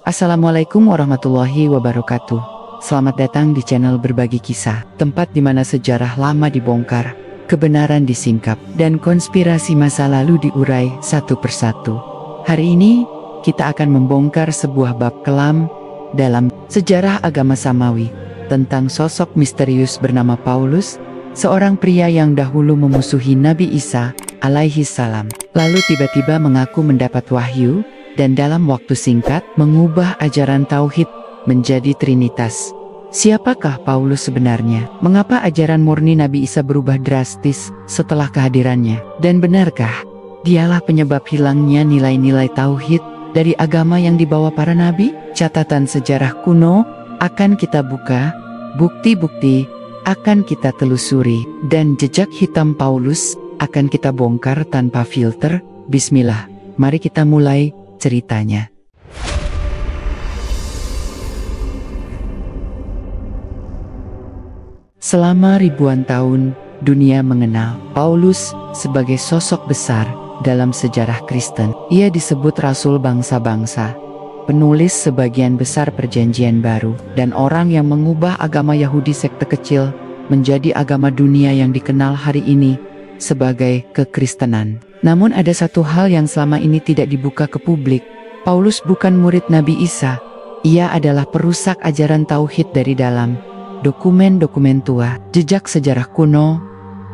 Assalamualaikum warahmatullahi wabarakatuh. Selamat datang di channel Berbagi Kisah, tempat di mana sejarah lama dibongkar, kebenaran disingkap, dan konspirasi masa lalu diurai satu persatu. Hari ini, kita akan membongkar sebuah bab kelam dalam sejarah agama Samawi, tentang sosok misterius bernama Paulus, seorang pria yang dahulu memusuhi Nabi Isa alaihi salam, lalu tiba-tiba mengaku mendapat wahyu, dan dalam waktu singkat mengubah ajaran tauhid menjadi trinitas. Siapakah Paulus sebenarnya? Mengapa ajaran murni Nabi Isa berubah drastis setelah kehadirannya? Dan benarkah dialah penyebab hilangnya nilai-nilai tauhid dari agama yang dibawa para nabi? Catatan sejarah kuno akan kita buka, bukti-bukti akan kita telusuri, dan jejak hitam Paulus akan kita bongkar tanpa filter. Bismillah, mari kita mulai ceritanya. Selama ribuan tahun, dunia mengenal Paulus sebagai sosok besar dalam sejarah Kristen. Ia disebut Rasul bangsa-bangsa, penulis sebagian besar Perjanjian Baru, dan orang yang mengubah agama Yahudi sekte kecil menjadi agama dunia yang dikenal hari ini sebagai kekristenan. Namun ada satu hal yang selama ini tidak dibuka ke publik. Paulus bukan murid Nabi Isa. Ia adalah perusak ajaran tauhid dari dalam. Dokumen-dokumen tua, jejak sejarah kuno,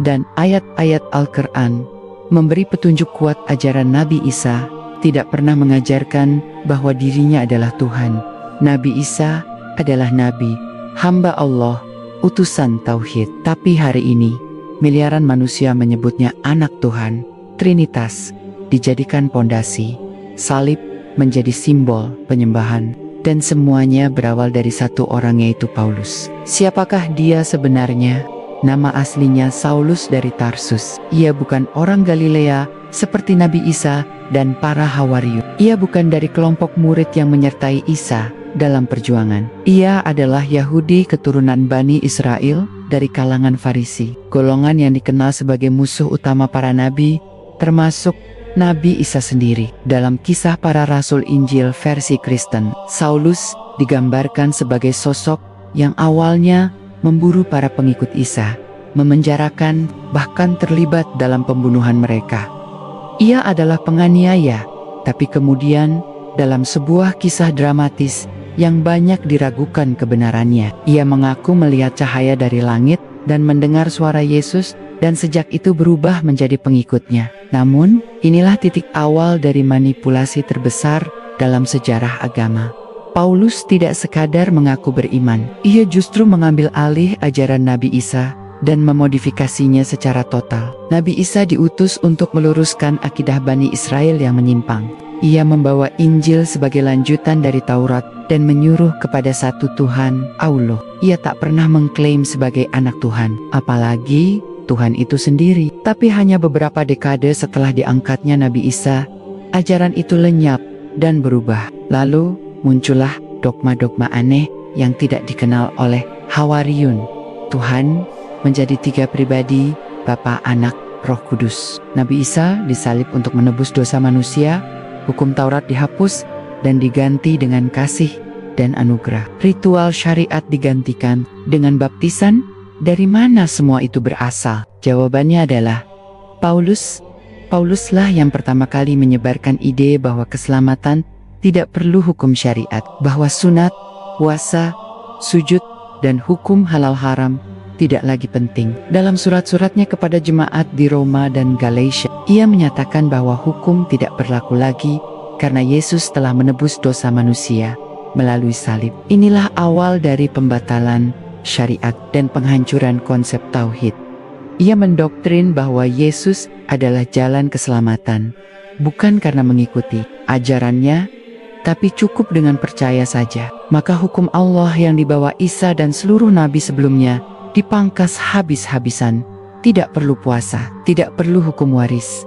dan ayat-ayat Al-Quran memberi petunjuk kuat ajaran Nabi Isa tidak pernah mengajarkan bahwa dirinya adalah Tuhan. Nabi Isa adalah Nabi, hamba Allah, utusan tauhid. Tapi hari ini, miliaran manusia menyebutnya anak Tuhan. Trinitas dijadikan pondasi, salib menjadi simbol penyembahan, dan semuanya berawal dari satu orang, yaitu Paulus. Siapakah dia sebenarnya? Nama aslinya Saulus dari Tarsus. Ia bukan orang Galilea seperti Nabi Isa dan para hawariun. Ia bukan dari kelompok murid yang menyertai Isa dalam perjuangan. Ia adalah Yahudi keturunan Bani Israel dari kalangan Farisi, golongan yang dikenal sebagai musuh utama para nabi, termasuk Nabi Isa sendiri. Dalam Kisah Para Rasul Injil versi Kristen, Saulus digambarkan sebagai sosok yang awalnya memburu para pengikut Isa, memenjarakan, bahkan terlibat dalam pembunuhan mereka. Ia adalah penganiaya, tapi kemudian dalam sebuah kisah dramatis yang banyak diragukan kebenarannya, ia mengaku melihat cahaya dari langit dan mendengar suara Yesus, dan sejak itu berubah menjadi pengikutnya. Namun, inilah titik awal dari manipulasi terbesar dalam sejarah agama. Paulus tidak sekadar mengaku beriman, ia justru mengambil alih ajaran Nabi Isa dan memodifikasinya secara total. Nabi Isa diutus untuk meluruskan akidah Bani Israel yang menyimpang. Ia membawa Injil sebagai lanjutan dari Taurat dan menyuruh kepada satu Tuhan, Allah. Ia tak pernah mengklaim sebagai anak Tuhan, apalagi Tuhan itu sendiri. Tapi hanya beberapa dekade setelah diangkatnya Nabi Isa, ajaran itu lenyap dan berubah. Lalu muncullah dogma-dogma aneh yang tidak dikenal oleh hawariun. Tuhan menjadi tiga pribadi, Bapa, Anak, Roh Kudus. Nabi Isa disalib untuk menebus dosa manusia, hukum Taurat dihapus dan diganti dengan kasih dan anugerah. Ritual syariat digantikan dengan baptisan. Dari mana semua itu berasal? Jawabannya adalah Paulus. Pauluslah yang pertama kali menyebarkan ide bahwa keselamatan tidak perlu hukum syariat, bahwa sunat, puasa, sujud, dan hukum halal haram tidak lagi penting. Dalam surat-suratnya kepada jemaat di Roma dan Galatia, ia menyatakan bahwa hukum tidak berlaku lagi karena Yesus telah menebus dosa manusia melalui salib. Inilah awal dari pembatalan syariat dan penghancuran konsep tauhid. Ia mendoktrin bahwa Yesus adalah jalan keselamatan, bukan karena mengikuti ajarannya, tapi cukup dengan percaya saja. Maka hukum Allah yang dibawa Isa dan seluruh nabi sebelumnya dipangkas habis-habisan. Tidak perlu puasa, tidak perlu hukum waris,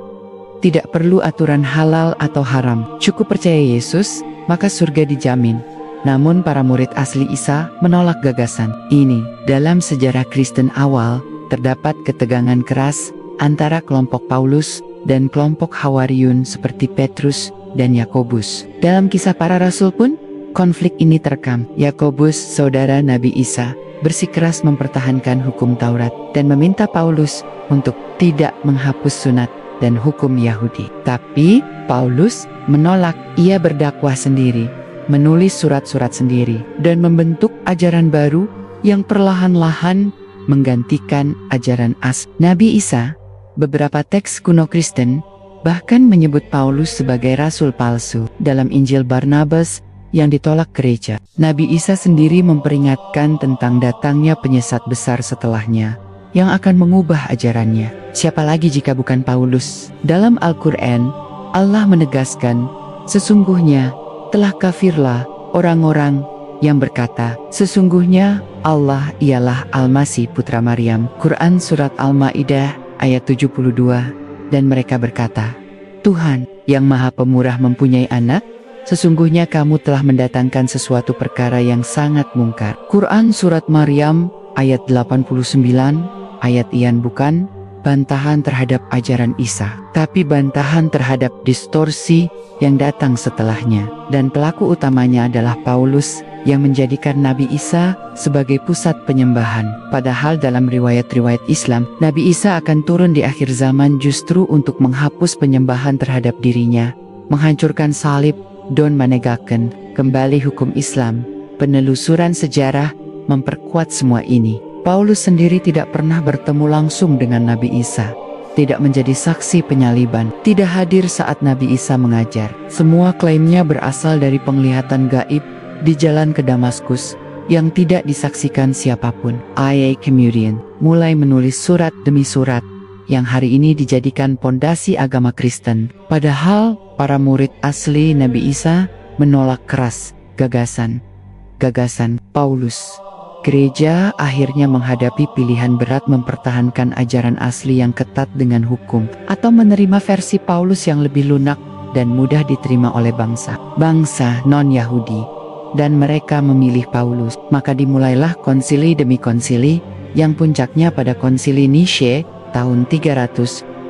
tidak perlu aturan halal atau haram. Cukup percaya Yesus, maka surga dijamin. Namun para murid asli Isa menolak gagasan ini. Dalam sejarah Kristen awal, terdapat ketegangan keras antara kelompok Paulus dan kelompok hawariun seperti Petrus dan Yakobus. Dalam Kisah Para Rasul pun, konflik ini terekam. Yakobus, saudara Nabi Isa, bersikeras mempertahankan hukum Taurat dan meminta Paulus untuk tidak menghapus sunat dan hukum Yahudi. Tapi Paulus menolak. Ia berdakwah sendiri, menulis surat-surat sendiri, dan membentuk ajaran baru yang perlahan-lahan menggantikan ajaran asli Nabi Isa. Beberapa teks kuno Kristen bahkan menyebut Paulus sebagai rasul palsu. Dalam Injil Barnabas yang ditolak gereja, Nabi Isa sendiri memperingatkan tentang datangnya penyesat besar setelahnya yang akan mengubah ajarannya. Siapa lagi jika bukan Paulus? Dalam Al-Quran, Allah menegaskan, sesungguhnya telah kafirlah orang-orang yang berkata, sesungguhnya Allah ialah Al-Masih putra Maryam. Quran Surat Al-Ma'idah ayat 72. Dan mereka berkata, Tuhan yang Maha Pemurah mempunyai anak? Sesungguhnya kamu telah mendatangkan sesuatu perkara yang sangat mungkar. Quran Surat Maryam ayat 89, ayat Ian bukan bantahan terhadap ajaran Isa, tapi bantahan terhadap distorsi yang datang setelahnya. Dan pelaku utamanya adalah Paulus yang menjadikan Nabi Isa sebagai pusat penyembahan. Padahal dalam riwayat-riwayat Islam, Nabi Isa akan turun di akhir zaman justru untuk menghapus penyembahan terhadap dirinya, menghancurkan salib, dan menegakkan kembali hukum Islam. Penelusuran sejarah memperkuat semua ini. Paulus sendiri tidak pernah bertemu langsung dengan Nabi Isa, tidak menjadi saksi penyaliban, tidak hadir saat Nabi Isa mengajar. Semua klaimnya berasal dari penglihatan gaib di jalan ke Damaskus yang tidak disaksikan siapapun. Ia kemudian mulai menulis surat demi surat yang hari ini dijadikan pondasi agama Kristen. Padahal para murid asli Nabi Isa menolak keras gagasan Paulus. Gereja akhirnya menghadapi pilihan berat mempertahankan ajaran asli yang ketat dengan hukum, atau menerima versi Paulus yang lebih lunak dan mudah diterima oleh bangsa non-Yahudi. Dan mereka memilih Paulus. Maka dimulailah konsili demi konsili yang puncaknya pada konsili Nicaea tahun 325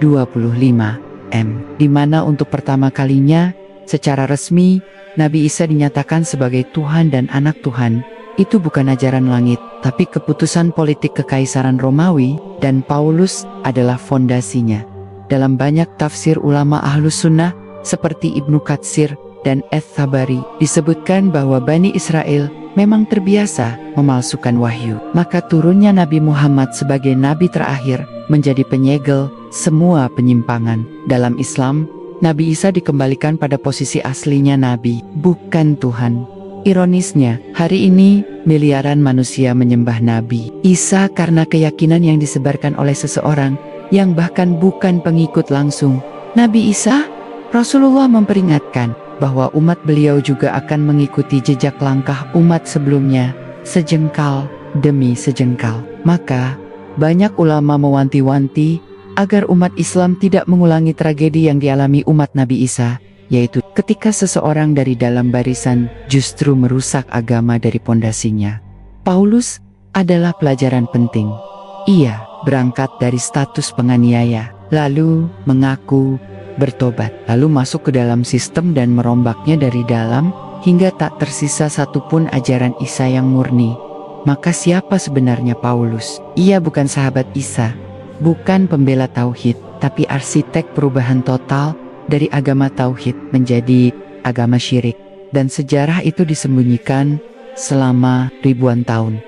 di mana untuk pertama kalinya secara resmi Nabi Isa dinyatakan sebagai Tuhan dan anak Tuhan. Itu bukan ajaran langit, tapi keputusan politik kekaisaran Romawi, dan Paulus adalah fondasinya. Dalam banyak tafsir ulama Ahlus Sunnah seperti Ibnu Katsir dan Ats-Tabari disebutkan bahwa Bani Israel memang terbiasa memalsukan wahyu. Maka turunnya Nabi Muhammad sebagai nabi terakhir menjadi penyegel semua penyimpangan. Dalam Islam, Nabi Isa dikembalikan pada posisi aslinya nabi, bukan Tuhan. Ironisnya, hari ini miliaran manusia menyembah Nabi Isa karena keyakinan yang disebarkan oleh seseorang yang bahkan bukan pengikut langsung Nabi Isa. Rasulullah memperingatkan bahwa umat beliau juga akan mengikuti jejak langkah umat sebelumnya, sejengkal demi sejengkal. Maka, banyak ulama mewanti-wanti agar umat Islam tidak mengulangi tragedi yang dialami umat Nabi Isa, yaitu ketika seseorang dari dalam barisan justru merusak agama dari pondasinya. Paulus adalah pelajaran penting. Ia berangkat dari status penganiaya, lalu mengaku bertobat, lalu masuk ke dalam sistem dan merombaknya dari dalam hingga tak tersisa satupun ajaran Isa yang murni. Maka siapa sebenarnya Paulus? Ia bukan sahabat Isa, bukan pembela tauhid, tapi arsitek perubahan total dari agama tauhid menjadi agama syirik. Dan sejarah itu disembunyikan selama ribuan tahun.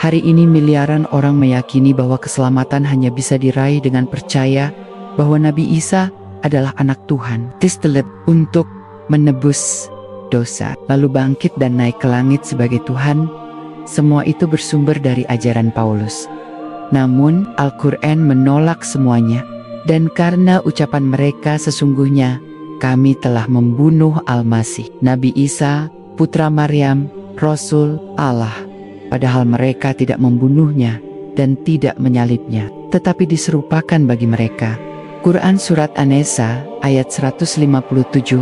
Hari ini miliaran orang meyakini bahwa keselamatan hanya bisa diraih dengan percaya bahwa Nabi Isa adalah anak Tuhan, distelet untuk menebus dosa, lalu bangkit dan naik ke langit sebagai Tuhan. Semua itu bersumber dari ajaran Paulus. Namun Al-Quran menolak semuanya, dan karena ucapan mereka sesungguhnya kami telah membunuh Al-Masih, Nabi Isa, putra Maryam, Rasul Allah. Padahal mereka tidak membunuhnya dan tidak menyalibnya, tetapi diserupakan bagi mereka. Quran Surat An-Nisa ayat 157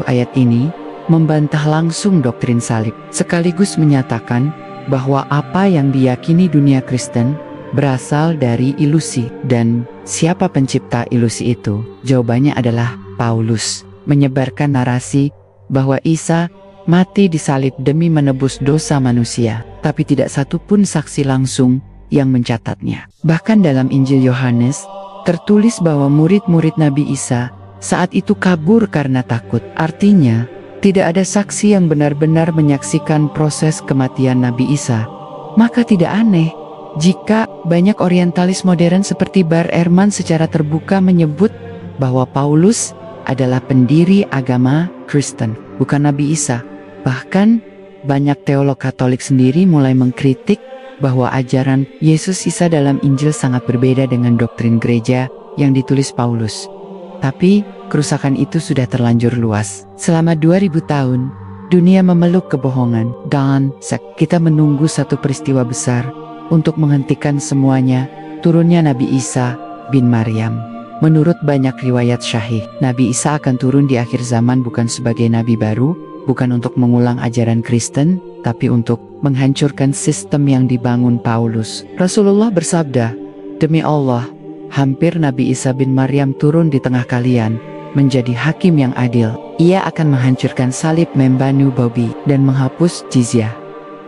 ayat ini membantah langsung doktrin salib, sekaligus menyatakan bahwa apa yang diyakini dunia Kristen berasal dari ilusi. Dan siapa pencipta ilusi itu? Jawabannya adalah Paulus, menyebarkan narasi bahwa Isa mati disalib demi menebus dosa manusia, tapi tidak satu pun saksi langsung yang mencatatnya. Bahkan dalam Injil Yohanes, tertulis bahwa murid-murid Nabi Isa saat itu kabur karena takut. Artinya, tidak ada saksi yang benar-benar menyaksikan proses kematian Nabi Isa. Maka tidak aneh jika banyak orientalis modern seperti Bar Ehrman secara terbuka menyebut bahwa Paulus adalah pendiri agama Kristen, bukan Nabi Isa. Bahkan, banyak teolog Katolik sendiri mulai mengkritik bahwa ajaran Yesus Isa dalam Injil sangat berbeda dengan doktrin gereja yang ditulis Paulus. Tapi, kerusakan itu sudah terlanjur luas. Selama 2000 tahun, dunia memeluk kebohongan dan kita menunggu satu peristiwa besar untuk menghentikan semuanya, turunnya Nabi Isa bin Maryam. Menurut banyak riwayat syahih, Nabi Isa akan turun di akhir zaman bukan sebagai nabi baru, bukan untuk mengulang ajaran Kristen, tapi untuk menghancurkan sistem yang dibangun Paulus. Rasulullah bersabda, "Demi Allah, hampir Nabi Isa bin Maryam turun di tengah kalian, menjadi hakim yang adil. Ia akan menghancurkan salib Membanu Babi dan menghapus jizyah."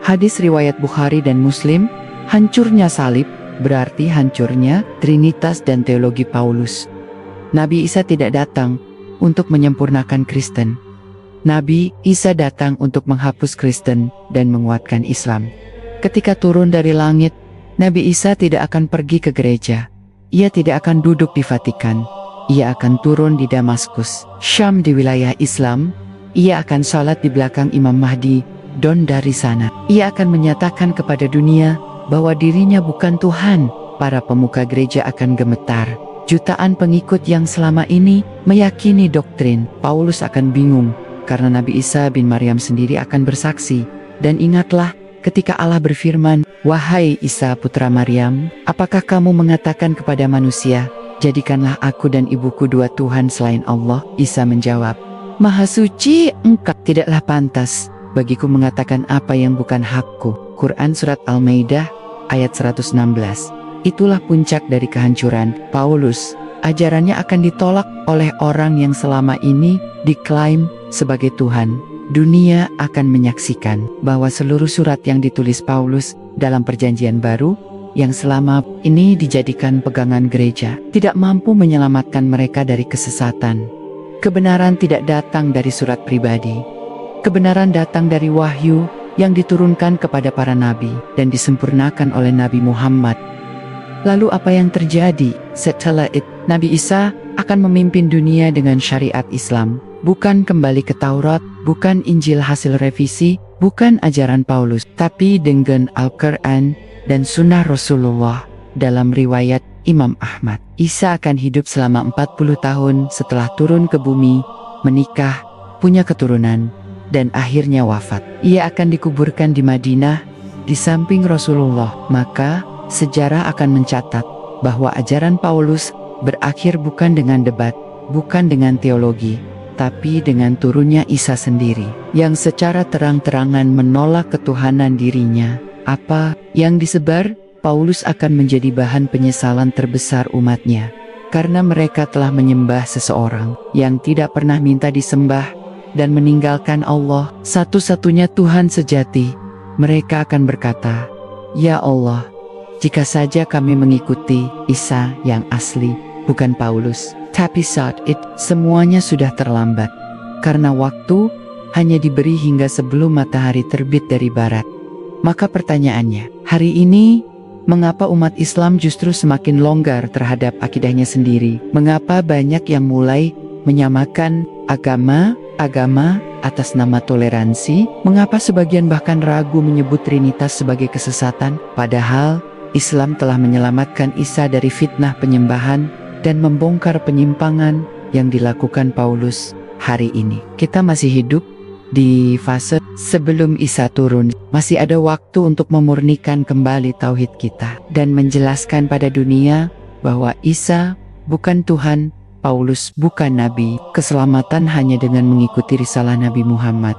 Hadis riwayat Bukhari dan Muslim, hancurnya salib berarti hancurnya Trinitas dan teologi Paulus. Nabi Isa tidak datang untuk menyempurnakan Kristen. Nabi Isa datang untuk menghapus Kristen dan menguatkan Islam. Ketika turun dari langit, Nabi Isa tidak akan pergi ke gereja. Ia tidak akan duduk di Vatikan. Ia akan turun di Damaskus, Syam di wilayah Islam. Ia akan sholat di belakang Imam Mahdi, dan dari sana ia akan menyatakan kepada dunia bahwa dirinya bukan Tuhan. Para pemuka gereja akan gemetar. Jutaan pengikut yang selama ini meyakini doktrin Paulus akan bingung, karena Nabi Isa bin Maryam sendiri akan bersaksi. Dan ingatlah ketika Allah berfirman, "Wahai Isa putra Maryam, apakah kamu mengatakan kepada manusia, jadikanlah aku dan ibuku dua Tuhan selain Allah?" Isa menjawab, "Maha suci Engkau, tidaklah pantas bagiku mengatakan apa yang bukan hakku." Quran Surat Al-Maidah ayat 116. Itulah puncak dari kehancuran Paulus. Ajarannya akan ditolak oleh orang yang selama ini diklaim sebagai Tuhan. Dunia akan menyaksikan bahwa seluruh surat yang ditulis Paulus dalam Perjanjian Baru yang selama ini dijadikan pegangan gereja tidak mampu menyelamatkan mereka dari kesesatan. Kebenaran tidak datang dari surat pribadi. Kebenaran datang dari wahyu yang diturunkan kepada para nabi dan disempurnakan oleh Nabi Muhammad. Lalu apa yang terjadi setelah itu? Nabi Isa akan memimpin dunia dengan syariat Islam, bukan kembali ke Taurat, bukan Injil hasil revisi, bukan ajaran Paulus, tapi dengan Al-Quran dan Sunnah Rasulullah. Dalam riwayat Imam Ahmad, Isa akan hidup selama 40 tahun setelah turun ke bumi, menikah, punya keturunan, dan akhirnya wafat. Ia akan dikuburkan di Madinah, di samping Rasulullah. Maka, sejarah akan mencatat bahwa ajaran Paulus berakhir bukan dengan debat, bukan dengan teologi, tapi dengan turunnya Isa sendiri, yang secara terang-terangan menolak ketuhanan dirinya. Apa yang disebar, Paulus akan menjadi bahan penyesalan terbesar umatnya, karena mereka telah menyembah seseorang yang tidak pernah minta disembah, dan meninggalkan Allah, satu-satunya Tuhan sejati. Mereka akan berkata, "Ya Allah, jika saja kami mengikuti Isa yang asli, bukan Paulus." Tapi saat itu, semuanya sudah terlambat. Karena waktu hanya diberi hingga sebelum matahari terbit dari barat. Maka pertanyaannya, hari ini, mengapa umat Islam justru semakin longgar terhadap akidahnya sendiri? Mengapa banyak yang mulai menyamakan agama atas nama toleransi? Mengapa sebagian bahkan ragu menyebut Trinitas sebagai kesesatan? Padahal, Islam telah menyelamatkan Isa dari fitnah penyembahan dan membongkar penyimpangan yang dilakukan Paulus hari ini. Kita masih hidup di fase sebelum Isa turun. Masih ada waktu untuk memurnikan kembali tauhid kita dan menjelaskan pada dunia bahwa Isa bukan Tuhan, Paulus bukan nabi. Keselamatan hanya dengan mengikuti risalah Nabi Muhammad.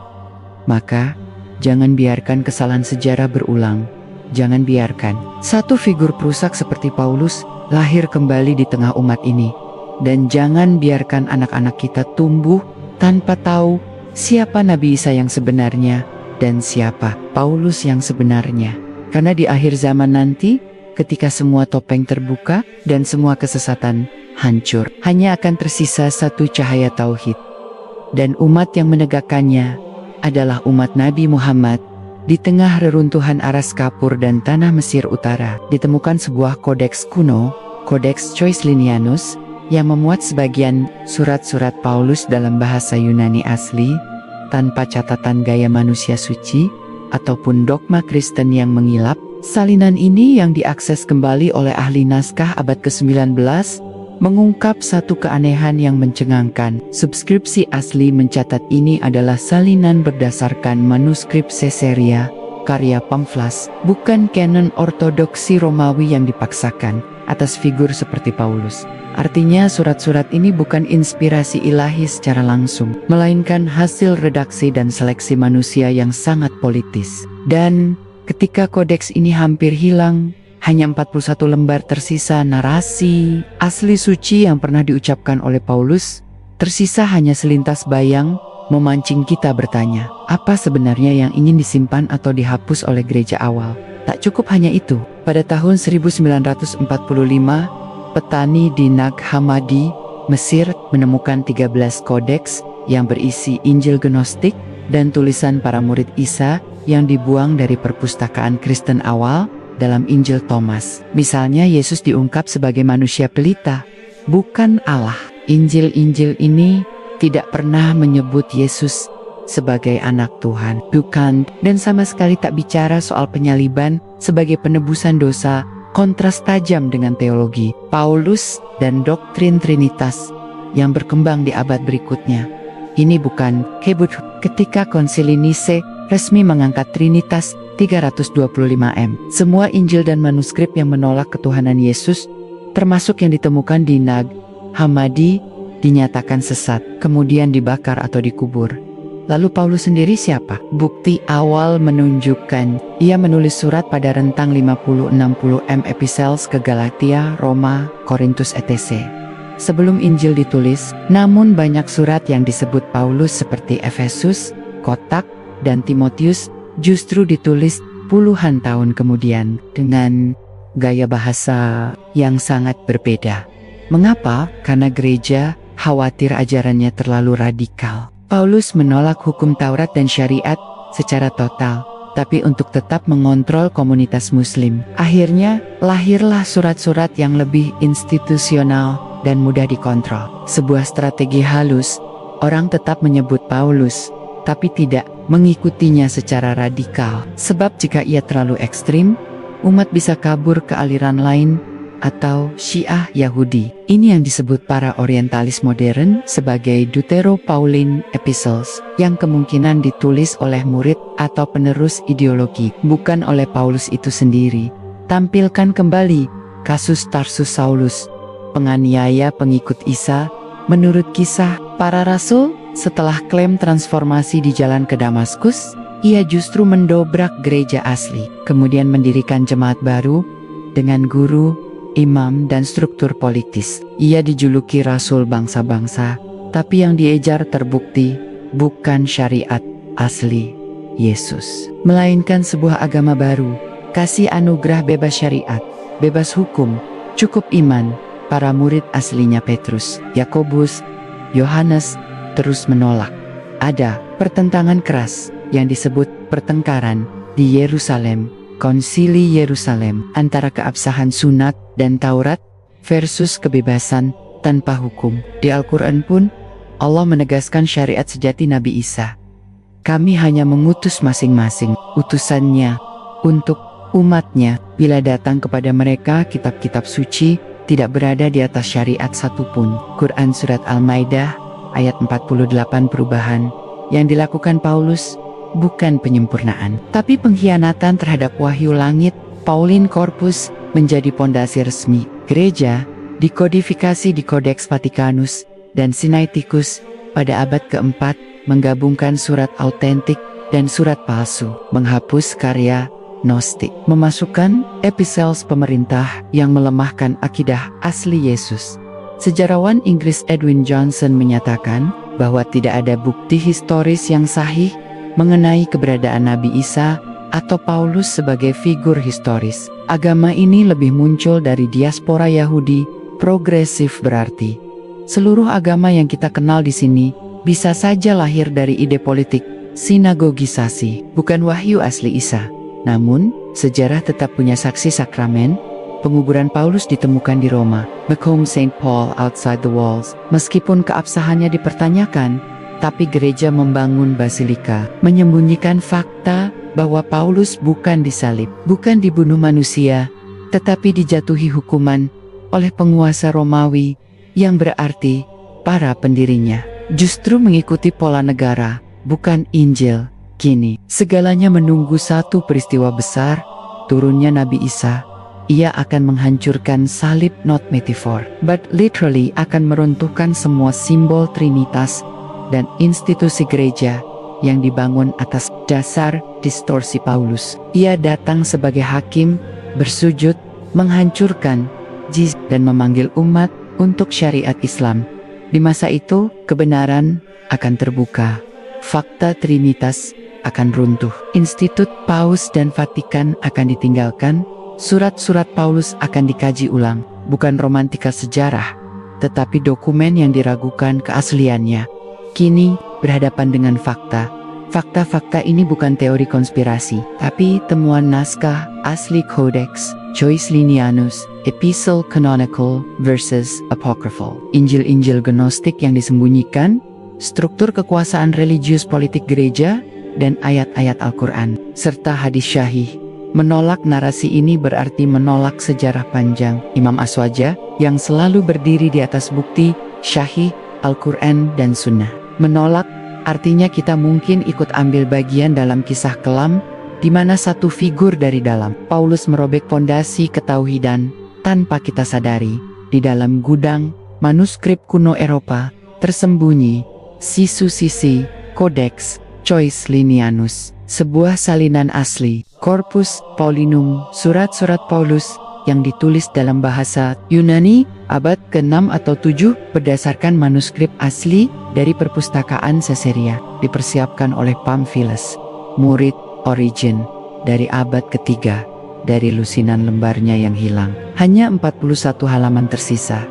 Maka, jangan biarkan kesalahan sejarah berulang. Jangan biarkan satu figur perusak seperti Paulus lahir kembali di tengah umat ini. Dan jangan biarkan anak-anak kita tumbuh tanpa tahu siapa Nabi Isa yang sebenarnya dan siapa Paulus yang sebenarnya. Karena di akhir zaman nanti, ketika semua topeng terbuka dan semua kesesatan hancur, hanya akan tersisa satu cahaya tauhid. Dan umat yang menegakkannya adalah umat Nabi Muhammad. Di tengah reruntuhan aras kapur dan tanah Mesir Utara, ditemukan sebuah kodeks kuno, Codex Choicelinianus, yang memuat sebagian surat-surat Paulus dalam bahasa Yunani asli, tanpa catatan gaya manusia suci, ataupun dogma Kristen yang mengilap. Salinan ini yang diakses kembali oleh ahli naskah abad ke-19, mengungkap satu keanehan yang mencengangkan. Subskripsi asli mencatat ini adalah salinan berdasarkan manuskrip Caesarea, karya Pamphlas, bukan kanon ortodoksi Romawi yang dipaksakan atas figur seperti Paulus. Artinya surat-surat ini bukan inspirasi ilahi secara langsung, melainkan hasil redaksi dan seleksi manusia yang sangat politis. Dan ketika kodeks ini hampir hilang, hanya 41 lembar tersisa narasi asli suci yang pernah diucapkan oleh Paulus. Tersisa hanya selintas bayang, memancing kita bertanya, apa sebenarnya yang ingin disimpan atau dihapus oleh gereja awal? Tak cukup hanya itu, pada tahun 1945, petani di Nag Hammadi, Mesir, menemukan 13 kodeks yang berisi Injil Gnostik dan tulisan para murid Isa yang dibuang dari perpustakaan Kristen awal dalam Injil Thomas. Misalnya Yesus diungkap sebagai manusia pelita, bukan Allah. Injil-Injil ini tidak pernah menyebut Yesus sebagai anak Tuhan, bukan, dan sama sekali tak bicara soal penyaliban sebagai penebusan dosa. Kontras tajam dengan teologi Paulus dan doktrin Trinitas yang berkembang di abad berikutnya. Ini bukan kebut. Ketika Konsili Nise resmi mengangkat Trinitas 325 semua Injil dan manuskrip yang menolak ketuhanan Yesus, termasuk yang ditemukan di Nag Hammadi, dinyatakan sesat, kemudian dibakar atau dikubur. Lalu Paulus sendiri siapa? Bukti awal menunjukkan ia menulis surat pada rentang 50-60 epistles ke Galatia, Roma, Korintus etc. Sebelum Injil ditulis, namun banyak surat yang disebut Paulus seperti Efesus, Kotak, dan Timotius justru ditulis puluhan tahun kemudian dengan gaya bahasa yang sangat berbeda. Mengapa? Karena gereja khawatir ajarannya terlalu radikal. Paulus menolak hukum Taurat dan syariat secara total, tapi untuk tetap mengontrol komunitas muslim. Akhirnya, lahirlah surat-surat yang lebih institusional dan mudah dikontrol. Sebuah strategi halus, orang tetap menyebut Paulus, tapi tidak mengikutinya secara radikal. Sebab jika ia terlalu ekstrim, umat bisa kabur ke aliran lain atau Syiah Yahudi. Ini yang disebut para orientalis modern sebagai Deutero-Pauline Epistles, yang kemungkinan ditulis oleh murid atau penerus ideologi, bukan oleh Paulus itu sendiri. Tampilkan kembali kasus Tarsus Saulus, penganiaya pengikut Isa. Menurut Kisah Para Rasul, setelah klaim transformasi di jalan ke Damaskus, ia justru mendobrak gereja asli, kemudian mendirikan jemaat baru dengan guru, imam, dan struktur politis. Ia dijuluki Rasul bangsa-bangsa, tapi yang diejar terbukti bukan syariat asli Yesus, melainkan sebuah agama baru, kasih anugerah bebas syariat, bebas hukum, cukup iman. Para murid aslinya Petrus, Yakobus, Yohanes terus menolak. Ada pertentangan keras yang disebut pertengkaran di Yerusalem, Konsili Yerusalem, antara keabsahan sunat dan Taurat versus kebebasan tanpa hukum. Di Al-Quran pun, Allah menegaskan syariat sejati Nabi Isa. Kami hanya mengutus masing-masing utusannya untuk umatnya. Bila datang kepada mereka kitab-kitab suci, tidak berada di atas syariat satupun. Quran Surat Al-Maidah ayat 48 perubahan yang dilakukan Paulus bukan penyempurnaan, tapi pengkhianatan terhadap wahyu langit. Pauline Corpus menjadi pondasi resmi. Gereja dikodifikasi di Codex Vaticanus dan Sinaiticus pada abad keempat, menggabungkan surat autentik dan surat palsu, menghapus karya Gnostik, memasukkan epistles pemerintah yang melemahkan akidah asli Yesus. Sejarawan Inggris Edwin Johnson menyatakan, bahwa tidak ada bukti historis yang sahih mengenai keberadaan Nabi Isa atau Paulus sebagai figur historis. Agama ini lebih muncul dari diaspora Yahudi progresif, berarti seluruh agama yang kita kenal di sini bisa saja lahir dari ide politik sinagogisasi, bukan wahyu asli Isa. Namun, sejarah tetap punya saksi sakramen. Penguburan Paulus ditemukan di Roma, Macomb St. Paul outside the walls. Meskipun keabsahannya dipertanyakan, tapi gereja membangun basilika, menyembunyikan fakta bahwa Paulus bukan disalib, bukan dibunuh manusia, tetapi dijatuhi hukuman oleh penguasa Romawi, yang berarti para pendirinya justru mengikuti pola negara, bukan Injil. Kini, segalanya menunggu satu peristiwa besar, turunnya Nabi Isa. Ia akan menghancurkan salib, not metaphor, but literally akan meruntuhkan semua simbol Trinitas dan institusi gereja yang dibangun atas dasar distorsi Paulus. Ia datang sebagai hakim, bersujud, menghancurkan jizya dan memanggil umat untuk syariat Islam. Di masa itu, kebenaran akan terbuka. Fakta Trinitas akan runtuh. Institut Paus dan Vatikan akan ditinggalkan. Surat-surat Paulus akan dikaji ulang, bukan romantika sejarah, tetapi dokumen yang diragukan keasliannya. Kini, berhadapan dengan fakta. Fakta-fakta ini bukan teori konspirasi, tapi temuan naskah asli Codex Joycelinianus, Epistle Canonical versus Apocryphal. Injil-injil gnostik yang disembunyikan, struktur kekuasaan religius politik gereja, dan ayat-ayat Al-Quran, serta hadis syahih. Menolak narasi ini berarti menolak sejarah panjang Imam Aswaja yang selalu berdiri di atas bukti syahih, Al-Quran, dan Sunnah. Menolak artinya kita mungkin ikut ambil bagian dalam kisah kelam di mana satu figur dari dalam Paulus merobek fondasi ketauhidan tanpa kita sadari. Di dalam gudang manuskrip kuno Eropa tersembunyi sisi Codex Joycelinianus, sebuah salinan asli Corpus Paulinum, surat-surat Paulus yang ditulis dalam bahasa Yunani abad ke-6 atau 7 berdasarkan manuskrip asli dari perpustakaan Caesarea, dipersiapkan oleh Pamphilus, murid Origen dari abad ke-3, dari lusinan lembarnya yang hilang. Hanya 41 halaman tersisa,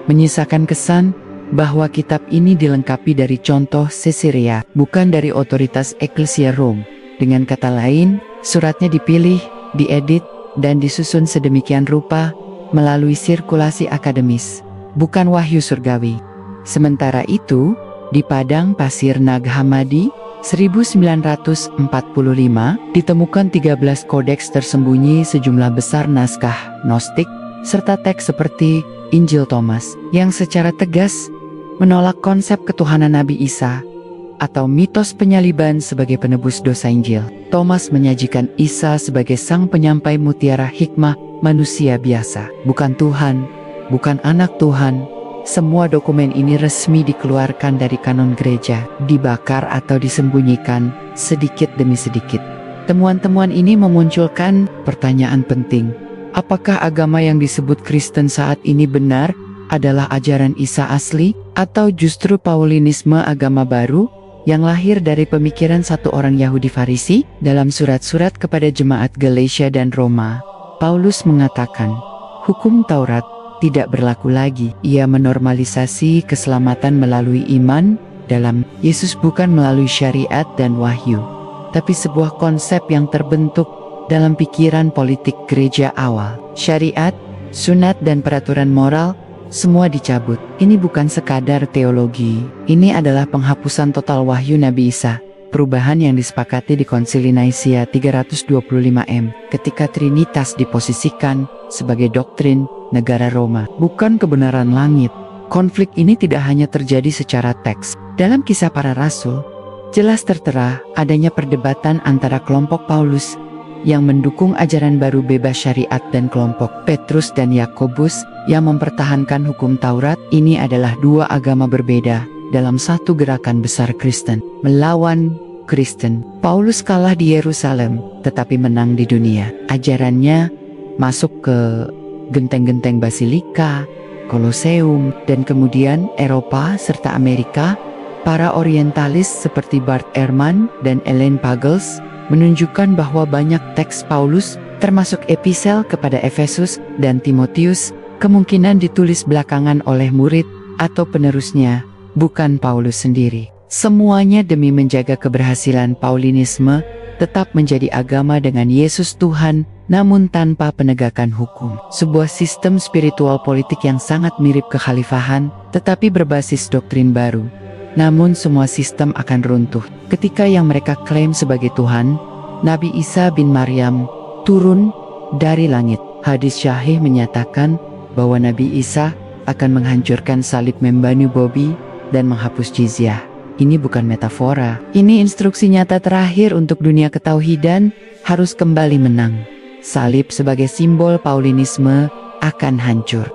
menyisakan kesan bahwa kitab ini dilengkapi dari contoh Caesarea, bukan dari otoritas Ecclesia Rome. Dengan kata lain, suratnya dipilih, diedit, dan disusun sedemikian rupa melalui sirkulasi akademis, bukan wahyu surgawi. Sementara itu, di padang pasir Nag Hammadi, 1945, ditemukan 13 kodeks tersembunyi, sejumlah besar naskah Gnostik, serta teks seperti Injil Thomas, yang secara tegas menolak konsep ketuhanan Nabi Isa atau mitos penyaliban sebagai penebus dosa Injil. Thomas menyajikan Isa sebagai sang penyampai mutiara hikmah manusia biasa, bukan Tuhan, bukan anak Tuhan. Semua dokumen ini resmi dikeluarkan dari kanon gereja, dibakar atau disembunyikan sedikit demi sedikit. Temuan-temuan ini memunculkan pertanyaan penting. Apakah agama yang disebut Kristen saat ini benar adalah ajaran Isa asli, atau justru Paulinisme, agama baru yang lahir dari pemikiran satu orang Yahudi Farisi? Dalam surat-surat kepada jemaat Galatia dan Roma, Paulus mengatakan, hukum Taurat tidak berlaku lagi. Ia menormalisasi keselamatan melalui iman dalam Yesus, bukan melalui syariat dan wahyu, tapi sebuah konsep yang terbentuk dalam pikiran politik gereja awal. Syariat, sunat, dan peraturan moral semua dicabut. Ini bukan sekadar teologi, ini adalah penghapusan total wahyu Nabi Isa. Perubahan yang disepakati di Konsili Nicaea 325 M, ketika Trinitas diposisikan sebagai doktrin negara Roma, bukan kebenaran langit. Konflik ini tidak hanya terjadi secara teks. Dalam Kisah Para Rasul, jelas tertera adanya perdebatan antara kelompok Paulus yang mendukung ajaran baru bebas syariat dan kelompok Petrus dan Yakobus yang mempertahankan hukum Taurat. Ini adalah dua agama berbeda dalam satu gerakan besar Kristen melawan Kristen. Paulus kalah di Yerusalem tetapi menang di dunia. Ajarannya masuk ke genteng-genteng Basilika, Koloseum, dan kemudian Eropa serta Amerika Para orientalis seperti Bart Ehrman dan Elaine Pagels menunjukkan bahwa banyak teks Paulus, termasuk epistel kepada Efesus dan Timotius, kemungkinan ditulis belakangan oleh murid atau penerusnya, bukan Paulus sendiri. Semuanya demi menjaga keberhasilan Paulinisme tetap menjadi agama dengan Yesus Tuhan, namun tanpa penegakan hukum. Sebuah sistem spiritual politik yang sangat mirip kekhalifahan, tetapi berbasis doktrin baru. Namun semua sistem akan runtuh ketika yang mereka klaim sebagai Tuhan, Nabi Isa bin Maryam, turun dari langit. Hadis Syahih menyatakan bahwa Nabi Isa akan menghancurkan salib membani Bobi dan menghapus jizyah. Ini bukan metafora, ini instruksi nyata terakhir untuk dunia ketauhidan harus kembali menang. Salib sebagai simbol Paulinisme akan hancur.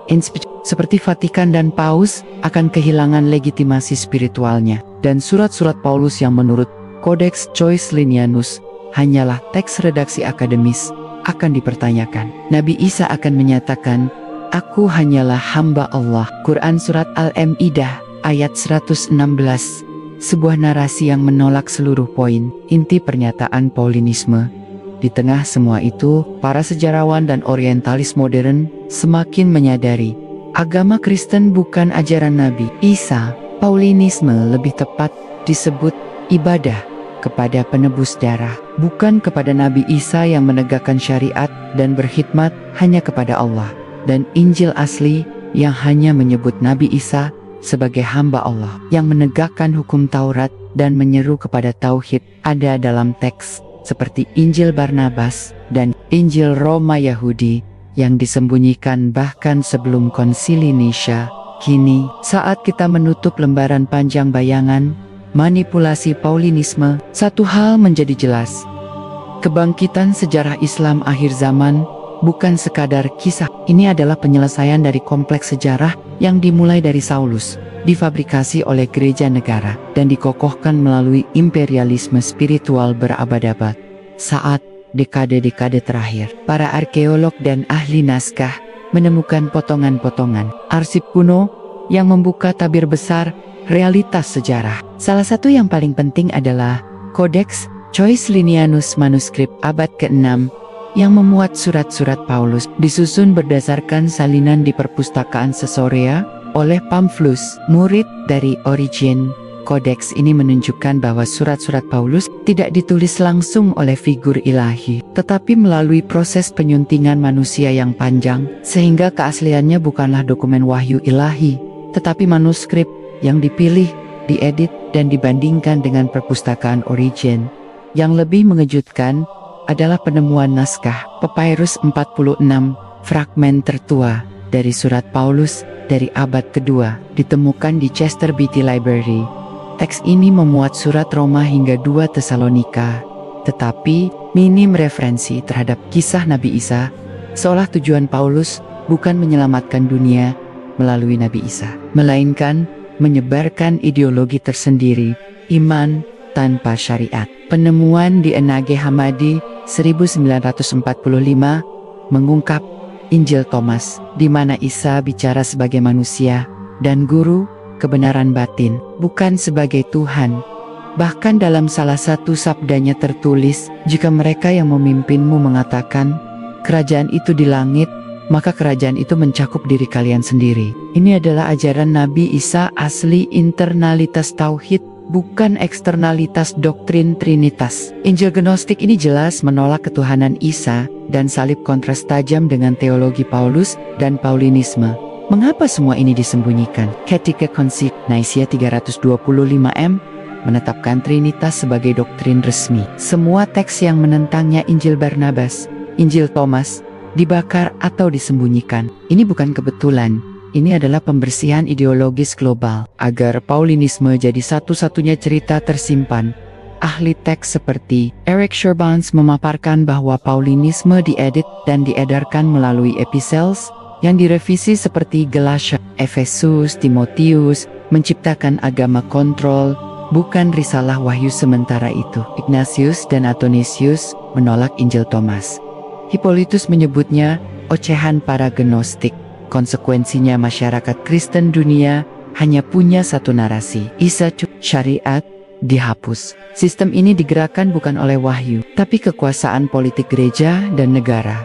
Seperti Vatikan dan Paus akan kehilangan legitimasi spiritualnya. Dan surat-surat Paulus yang menurut Codex Joycelinianus hanyalah teks redaksi akademis akan dipertanyakan. Nabi Isa akan menyatakan, "Aku hanyalah hamba Allah." Quran Surat Al-Ma'idah ayat 116. Sebuah narasi yang menolak seluruh poin inti pernyataan Paulinisme. Di tengah semua itu, para sejarawan dan orientalis modern semakin menyadari agama Kristen bukan ajaran Nabi Isa. Paulinisme lebih tepat disebut ibadah kepada penebus darah, bukan kepada Nabi Isa yang menegakkan syariat dan berkhidmat hanya kepada Allah. Dan Injil asli yang hanya menyebut Nabi Isa sebagai hamba Allah yang menegakkan hukum Taurat dan menyeru kepada tauhid ada dalam teks seperti Injil Barnabas dan Injil Roma Yahudi yang disembunyikan bahkan sebelum Konsili Nisha. Kini, saat kita menutup lembaran panjang bayangan manipulasi Paulinisme, satu hal menjadi jelas. Kebangkitan sejarah Islam akhir zaman bukan sekadar kisah. Ini adalah penyelesaian dari kompleks sejarah yang dimulai dari Saulus, difabrikasi oleh gereja negara, dan dikokohkan melalui imperialisme spiritual berabad-abad. Saat dekade-dekade terakhir, para arkeolog dan ahli naskah menemukan potongan-potongan arsip kuno yang membuka tabir besar realitas sejarah. Salah satu yang paling penting adalah Codex Joycelinianus manuskrip abad ke-6 yang memuat surat-surat Paulus, disusun berdasarkan salinan di perpustakaan Caesarea oleh Pamphilus, murid dari Origen. Kodeks ini menunjukkan bahwa surat-surat Paulus tidak ditulis langsung oleh figur ilahi, tetapi melalui proses penyuntingan manusia yang panjang, sehingga keasliannya bukanlah dokumen wahyu ilahi, tetapi manuskrip yang dipilih, diedit, dan dibandingkan dengan perpustakaan Origen. Yang lebih mengejutkan adalah penemuan naskah Papyrus 46, fragmen tertua dari surat Paulus dari abad kedua, ditemukan di Chester Beatty Library. Teks ini memuat surat Roma hingga 2 Tesalonika, tetapi minim referensi terhadap kisah Nabi Isa, seolah tujuan Paulus bukan menyelamatkan dunia melalui Nabi Isa, melainkan menyebarkan ideologi tersendiri, iman tanpa syariat. Penemuan di Enage Hammadi 1945 mengungkap Injil Thomas, di mana Isa bicara sebagai manusia dan guru kebenaran batin, bukan sebagai Tuhan. Bahkan dalam salah satu sabdanya tertulis, jika mereka yang memimpinmu mengatakan, kerajaan itu di langit, maka kerajaan itu mencakup diri kalian sendiri. Ini adalah ajaran Nabi Isa asli, internalitas tauhid, bukan eksternalitas doktrin Trinitas. Injil Gnostik ini jelas menolak ketuhanan Isa dan salib kontras tajam dengan teologi Paulus dan Paulinisme. Mengapa semua ini disembunyikan? Ketika Konsili Nicaea 325 menetapkan Trinitas sebagai doktrin resmi, semua teks yang menentangnya, Injil Barnabas, Injil Thomas, dibakar atau disembunyikan. Ini bukan kebetulan. Ini adalah pembersihan ideologis global agar Paulinisme jadi satu-satunya cerita tersimpan. Ahli teks seperti Eric Sherbans memaparkan bahwa Paulinisme diedit dan diedarkan melalui epistles yang direvisi seperti Galatia, Efesus, Timotius, menciptakan agama kontrol, bukan risalah wahyu. Sementara itu, Ignatius dan Athanasius menolak Injil Thomas. Hippolytus menyebutnya ocehan para Gnostik. Konsekuensinya masyarakat Kristen dunia hanya punya satu narasi. Isa syariat dihapus. Sistem ini digerakkan bukan oleh wahyu, tapi kekuasaan politik gereja dan negara.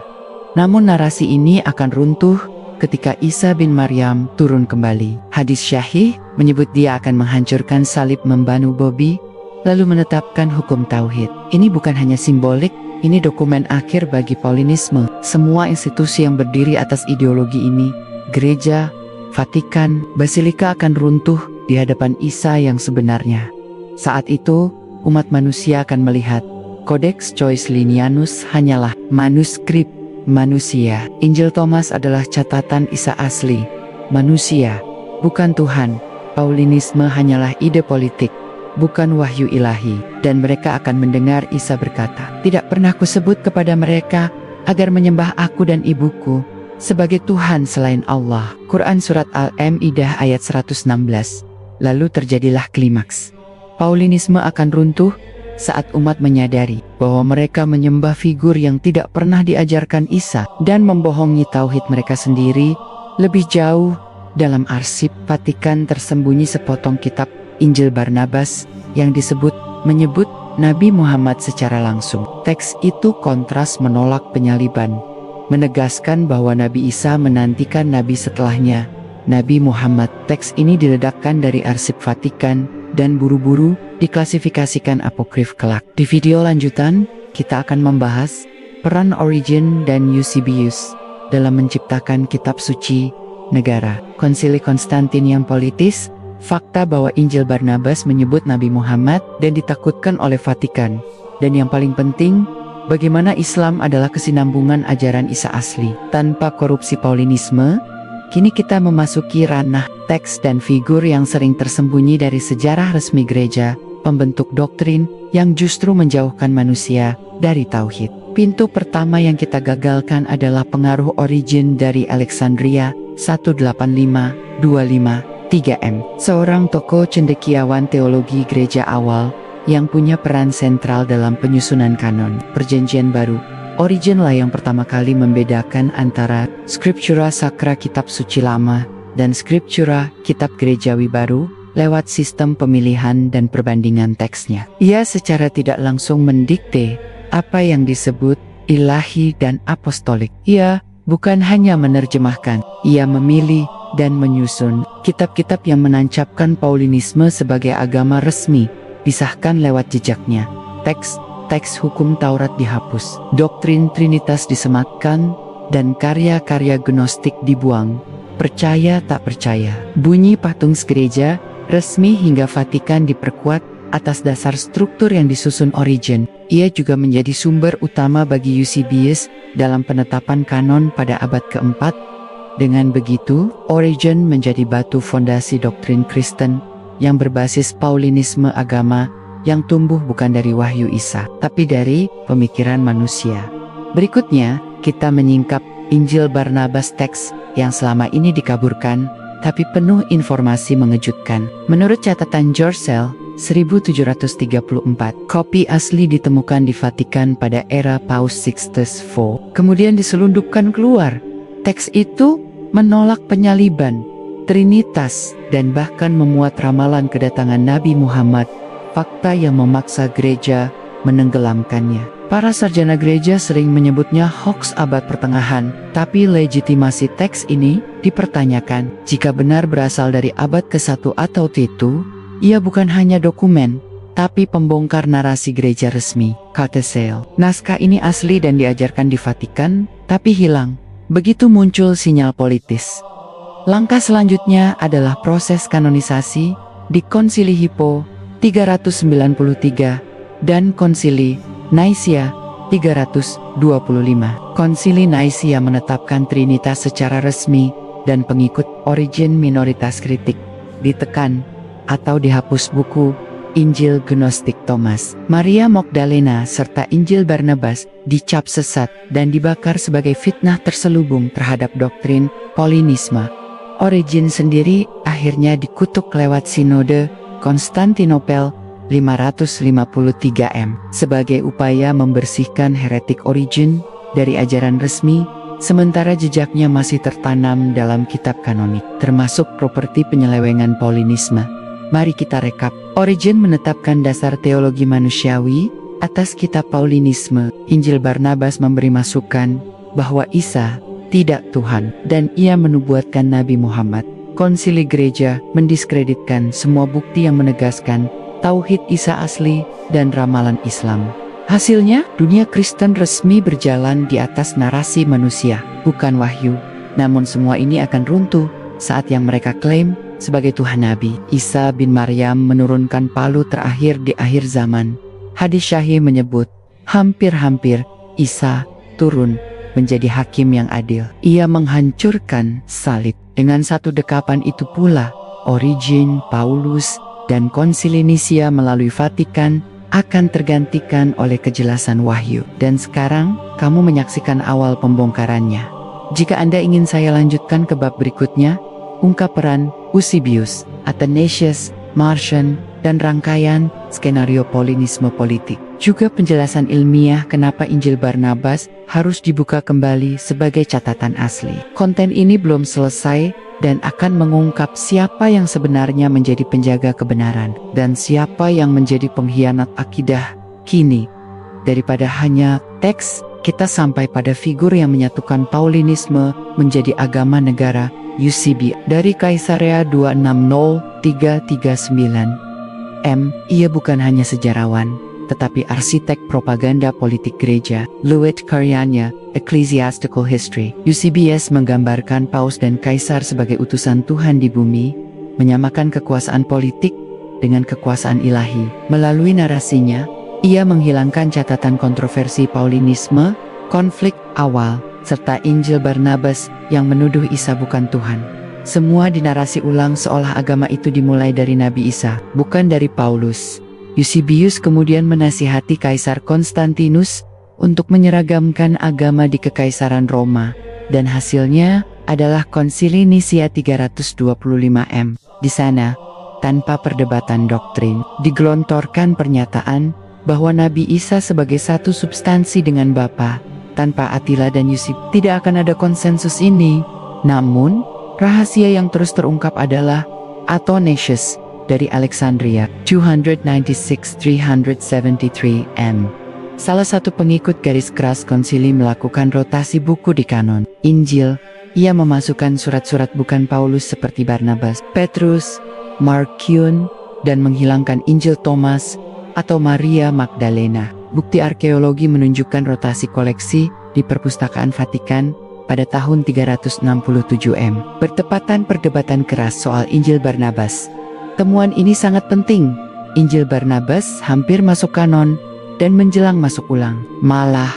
Namun narasi ini akan runtuh ketika Isa bin Maryam turun kembali. Hadis Syahih menyebut dia akan menghancurkan salib membanu Bobi, lalu menetapkan hukum tauhid. Ini bukan hanya simbolik, ini dokumen akhir bagi Paulinisme. Semua institusi yang berdiri atas ideologi ini, gereja, Vatikan, Basilika akan runtuh di hadapan Isa yang sebenarnya. Saat itu, umat manusia akan melihat Codex Choicelinianus hanyalah manuskrip manusia. Injil Thomas adalah catatan Isa asli, manusia, bukan Tuhan. Paulinisme hanyalah ide politik, bukan wahyu ilahi. Dan mereka akan mendengar Isa berkata, "Tidak pernah kusebut kepada mereka agar menyembah aku dan ibuku sebagai Tuhan selain Allah." Quran Surat Al-Ma'idah ayat 116. Lalu terjadilah klimaks. Paulinisme akan runtuh saat umat menyadari bahwa mereka menyembah figur yang tidak pernah diajarkan Isa dan membohongi tauhid mereka sendiri. Lebih jauh, dalam arsip Vatikan tersembunyi sepotong kitab Injil Barnabas yang menyebut Nabi Muhammad secara langsung. Teks itu kontras menolak penyaliban, menegaskan bahwa Nabi Isa menantikan Nabi setelahnya, Nabi Muhammad. Teks ini diledakkan dari arsip Vatikan dan buru-buru diklasifikasikan apokrif kelak. Di video lanjutan, kita akan membahas peran Origen dan Eusebius dalam menciptakan kitab suci negara. Konsili Konstantin yang politis, fakta bahwa Injil Barnabas menyebut Nabi Muhammad dan ditakutkan oleh Vatikan. Dan yang paling penting, bagaimana Islam adalah kesinambungan ajaran Isa asli. Tanpa korupsi Paulinisme, kini kita memasuki ranah teks dan figur yang sering tersembunyi dari sejarah resmi gereja, pembentuk doktrin yang justru menjauhkan manusia dari tauhid. Pintu pertama yang kita gagalkan adalah pengaruh Origen dari Alexandria 185-25 3M. Seorang tokoh cendekiawan teologi gereja awal yang punya peran sentral dalam penyusunan kanon Perjanjian Baru. Origen lah yang pertama kali membedakan antara Scriptura Sacra kitab suci lama dan Scriptura kitab gerejawi baru lewat sistem pemilihan dan perbandingan teksnya. Ia secara tidak langsung mendikte apa yang disebut ilahi dan apostolik. Ia bukan hanya menerjemahkan, ia memilih dan menyusun kitab-kitab yang menancapkan Paulinisme sebagai agama resmi, disahkan lewat jejaknya. Teks hukum Taurat dihapus, doktrin Trinitas disematkan, dan karya-karya gnostik dibuang. Percaya tak percaya, bunyi patung gereja resmi hingga Vatikan diperkuat atas dasar struktur yang disusun Origen. Ia juga menjadi sumber utama bagi Eusebius dalam penetapan kanon pada abad keempat. Dengan begitu, Origen menjadi batu fondasi doktrin Kristen yang berbasis Paulinisme, agama yang tumbuh bukan dari wahyu Isa, tapi dari pemikiran manusia. Berikutnya, kita menyingkap Injil Barnabas, teks yang selama ini dikaburkan, tapi penuh informasi mengejutkan. Menurut catatan George 1734, kopi asli ditemukan di Vatikan pada era Paus Sixtus IV, kemudian diselundupkan keluar. Teks itu menolak penyaliban, Trinitas, dan bahkan memuat ramalan kedatangan Nabi Muhammad, fakta yang memaksa gereja menenggelamkannya. Para sarjana gereja sering menyebutnya hoax abad pertengahan, tapi legitimasi teks ini dipertanyakan. Jika benar berasal dari abad ke-1 atau ke-2, ia bukan hanya dokumen, tapi pembongkar narasi gereja resmi. Katesel. Naskah ini asli dan diajarkan di Vatikan, tapi hilang begitu muncul sinyal politis. Langkah selanjutnya adalah proses kanonisasi di Konsili Hippo 393 dan Konsili Nicaea 325. Konsili Nicaea menetapkan Trinitas secara resmi dan pengikut Origen minoritas kritik ditekan atau dihapus buku Injil Gnostik Thomas, Maria Magdalena serta Injil Barnabas dicap sesat dan dibakar sebagai fitnah terselubung terhadap doktrin Paulinisme. Origen sendiri akhirnya dikutuk lewat Sinode Konstantinopel 553 sebagai upaya membersihkan heretik Origen dari ajaran resmi. sementara jejaknya masih tertanam dalam kitab kanonik, termasuk properti penyelewengan Paulinisme. Mari kita rekap. Origen menetapkan dasar teologi manusiawi atas kitab Paulinisme. Injil Barnabas memberi masukan bahwa Isa tidak Tuhan, dan ia menubuatkan Nabi Muhammad. Konsili Gereja mendiskreditkan semua bukti yang menegaskan tauhid Isa asli dan ramalan Islam. Hasilnya, dunia Kristen resmi berjalan di atas narasi manusia, bukan wahyu. Namun semua ini akan runtuh saat yang mereka klaim sebagai Tuhan Nabi. Isa bin Maryam menurunkan palu terakhir di akhir zaman. Hadis Syahih menyebut, hampir-hampir Isa turun menjadi hakim yang adil. Ia menghancurkan salib. Dengan satu dekapan itu pula, Origen, Paulus, dan Konsili Nisia melalui Vatikan akan tergantikan oleh kejelasan wahyu. Dan sekarang, kamu menyaksikan awal pembongkarannya. Jika Anda ingin saya lanjutkan ke bab berikutnya, ungkap peran Eusebius, Athanasius, Marcion, dan rangkaian skenario Paulinisme politik. Juga penjelasan ilmiah kenapa Injil Barnabas harus dibuka kembali sebagai catatan asli. Konten ini belum selesai dan akan mengungkap siapa yang sebenarnya menjadi penjaga kebenaran dan siapa yang menjadi pengkhianat akidah kini. Daripada hanya teks, kita sampai pada figur yang menyatukan Paulinisme menjadi agama negara, Eusebius dari Kaisarea 260339 M. Ia bukan hanya sejarawan, tetapi arsitek propaganda politik gereja. Liwet karyanya, Ecclesiastical History. Eusebius menggambarkan paus dan kaisar sebagai utusan Tuhan di bumi, menyamakan kekuasaan politik dengan kekuasaan ilahi. Melalui narasinya, ia menghilangkan catatan kontroversi Paulinisme, konflik awal, serta Injil Barnabas yang menuduh Isa bukan Tuhan. Semua dinarasi ulang seolah agama itu dimulai dari Nabi Isa, bukan dari Paulus. Eusebius kemudian menasihati Kaisar Konstantinus untuk menyeragamkan agama di Kekaisaran Roma, dan hasilnya adalah Konsili Nisia 325 M. Di sana, tanpa perdebatan doktrin, digelontorkan pernyataan bahwa Nabi Isa sebagai satu substansi dengan Bapa. Tanpa Attila dan Eusebius, tidak akan ada konsensus ini. Namun, rahasia yang terus terungkap adalah Athanasius dari Alexandria, 296-373 M. Salah satu pengikut garis keras konsili melakukan rotasi buku di kanon Injil. Ia memasukkan surat-surat bukan Paulus seperti Barnabas, Petrus, Marcion, dan menghilangkan Injil Thomas atau Maria Magdalena. Bukti arkeologi menunjukkan rotasi koleksi di Perpustakaan Vatikan pada tahun 367 M. Bertepatan perdebatan keras soal Injil Barnabas. Temuan ini sangat penting. Injil Barnabas hampir masuk kanon dan menjelang masuk ulang, malah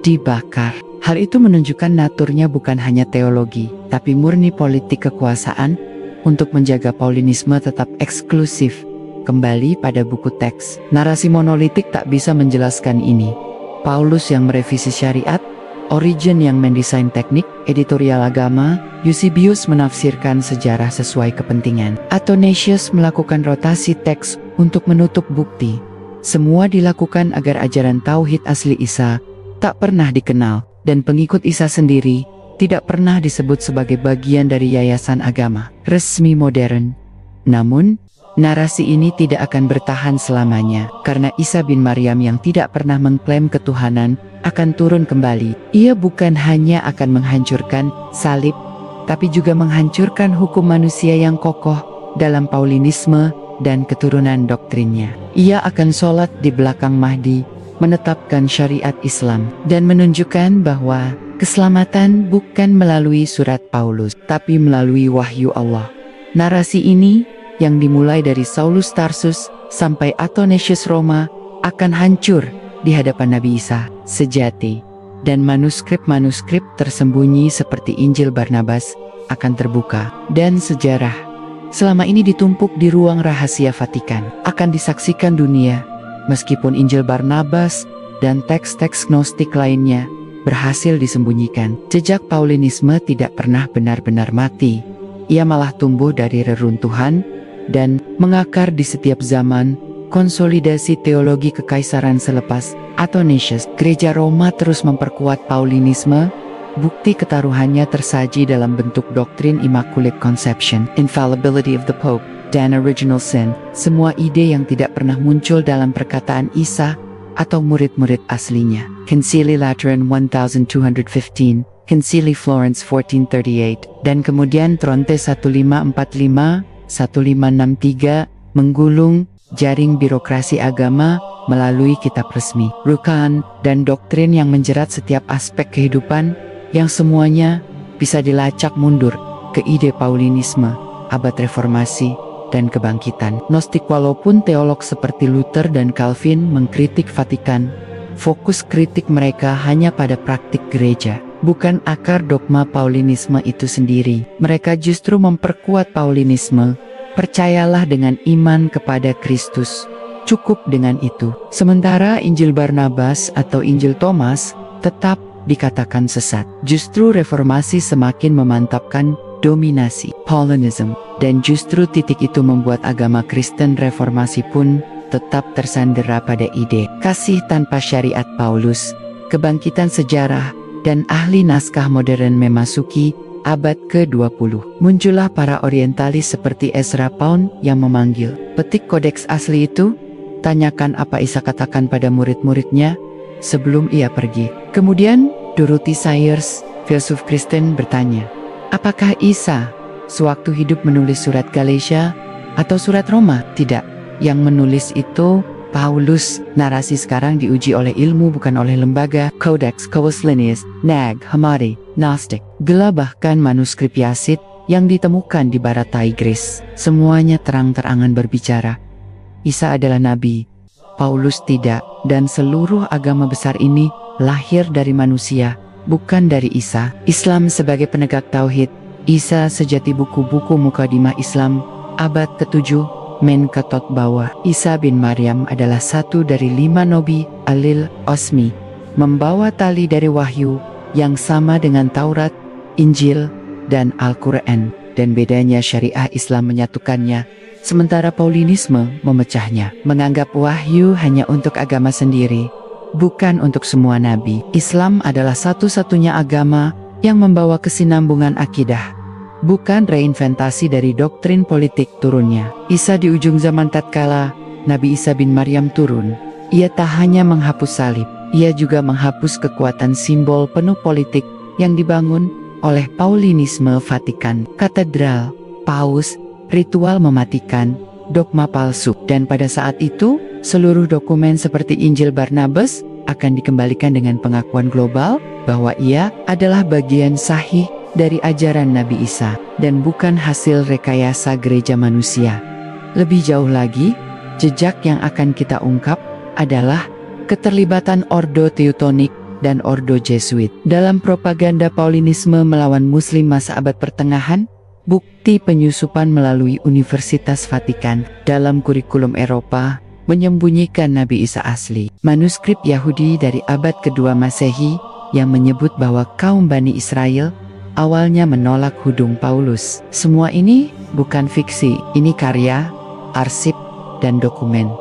dibakar. Hal itu menunjukkan naturnya bukan hanya teologi, tapi murni politik kekuasaan untuk menjaga Paulinisme tetap eksklusif. Kembali pada buku teks, narasi monolitik tak bisa menjelaskan ini. Paulus yang merevisi syariat, Origen yang mendesain teknik, editorial agama, Eusebius menafsirkan sejarah sesuai kepentingan. Athanasius melakukan rotasi teks untuk menutup bukti. Semua dilakukan agar ajaran tauhid asli Isa tak pernah dikenal, dan pengikut Isa sendiri tidak pernah disebut sebagai bagian dari yayasan agama resmi modern. Namun, narasi ini tidak akan bertahan selamanya, karena Isa bin Maryam yang tidak pernah mengklaim ketuhanan akan turun kembali. Ia bukan hanya akan menghancurkan salib, tapi juga menghancurkan hukum manusia yang kokoh dalam Paulinisme dan keturunan doktrinnya. Ia akan sholat di belakang Mahdi, menetapkan syariat Islam, dan menunjukkan bahwa keselamatan bukan melalui surat Paulus, tapi melalui wahyu Allah. Narasi ini yang dimulai dari Saulus Tarsus sampai Athanasius Roma akan hancur di hadapan Nabi Isa sejati, dan manuskrip-manuskrip tersembunyi seperti Injil Barnabas akan terbuka, dan sejarah selama ini ditumpuk di ruang rahasia Vatikan akan disaksikan dunia. Meskipun Injil Barnabas dan teks-teks gnostik lainnya berhasil disembunyikan, jejak Paulinisme tidak pernah benar-benar mati. Ia malah tumbuh dari reruntuhan dan mengakar di setiap zaman. Konsolidasi teologi kekaisaran selepas Athanasius, Gereja Roma terus memperkuat Paulinisme Bukti ketaruhannya tersaji dalam bentuk doktrin Immaculate Conception, Infallibility of the Pope, dan Original Sin, semua ide yang tidak pernah muncul dalam perkataan Isa atau murid-murid aslinya. Concili Lateran 1215, Concili Florence 1438, dan kemudian Tronte 1545, 1563, menggulung jaring birokrasi agama melalui kitab resmi, rukan, dan doktrin yang menjerat setiap aspek kehidupan yang semuanya bisa dilacak mundur ke ide Paulinisme, abad reformasi, dan kebangkitan. Gnostik. Walaupun teolog seperti Luther dan Calvin mengkritik Vatikan, fokus kritik mereka hanya pada praktik gereja, bukan akar dogma Paulinisme itu sendiri. Mereka justru memperkuat Paulinisme. Percayalah dengan iman kepada Kristus. Cukup dengan itu. Sementara Injil Barnabas atau Injil Thomas tetap dikatakan sesat. Justru reformasi semakin memantapkan dominasi Paulinism, dan justru titik itu membuat agama Kristen reformasi pun tetap tersandera pada ide kasih tanpa syariat Paulus. Kebangkitan sejarah dan ahli naskah modern memasuki abad ke-20. Muncullah para orientalis seperti Ezra Pound yang memanggil, petik kodeks asli itu, tanyakan apa Isa katakan pada murid-muridnya sebelum ia pergi. Kemudian Dorothy Sayers, filsuf Kristen, bertanya, apakah Isa sewaktu hidup menulis surat Galatia atau surat Roma? Tidak, yang menulis itu Paulus. Narasi sekarang diuji oleh ilmu, bukan oleh lembaga. Codex Cowles-Linnaeus, Nag Hammadi, Gnostic. Gela bahkan manuskrip Yasid yang ditemukan di barat Tigris. Semuanya terang-terangan berbicara, Isa adalah nabi, Paulus tidak, dan seluruh agama besar ini lahir dari manusia, bukan dari Isa. Islam sebagai penegak tauhid. Isa sejati. Buku-buku Mukadimah Islam abad ke-7 mencatat bahwa Isa bin Maryam adalah satu dari 5 nabi Alil Osmi, membawa tali dari wahyu yang sama dengan Taurat, Injil, dan Al-Quran, dan bedanya syariah Islam menyatukannya, sementara Paulinisme memecahnya, menganggap wahyu hanya untuk agama sendiri, bukan untuk semua nabi. Islam adalah satu-satunya agama yang membawa kesinambungan akidah, bukan reinventasi dari doktrin politik turunnya. Isa di ujung zaman tatkala Nabi Isa bin Maryam turun, ia tak hanya menghapus salib, ia juga menghapus kekuatan simbol penuh politik yang dibangun oleh Paulinisme. Vatikan, katedral, paus, ritual mematikan, dogma palsu. Dan pada saat itu, seluruh dokumen seperti Injil Barnabas akan dikembalikan dengan pengakuan global bahwa ia adalah bagian sahih dari ajaran Nabi Isa, dan bukan hasil rekayasa gereja manusia. Lebih jauh lagi, jejak yang akan kita ungkap adalah keterlibatan Ordo Teutonik dan Ordo Jesuit dalam propaganda Paulinisme melawan Muslim masa abad pertengahan. Bukti penyusupan melalui Universitas Vatikan dalam kurikulum Eropa menyembunyikan Nabi Isa asli. Manuskrip Yahudi dari abad kedua Masehi yang menyebut bahwa kaum Bani Israel awalnya menolak hudung Paulus. Semua ini bukan fiksi, ini karya, arsip, dan dokumen.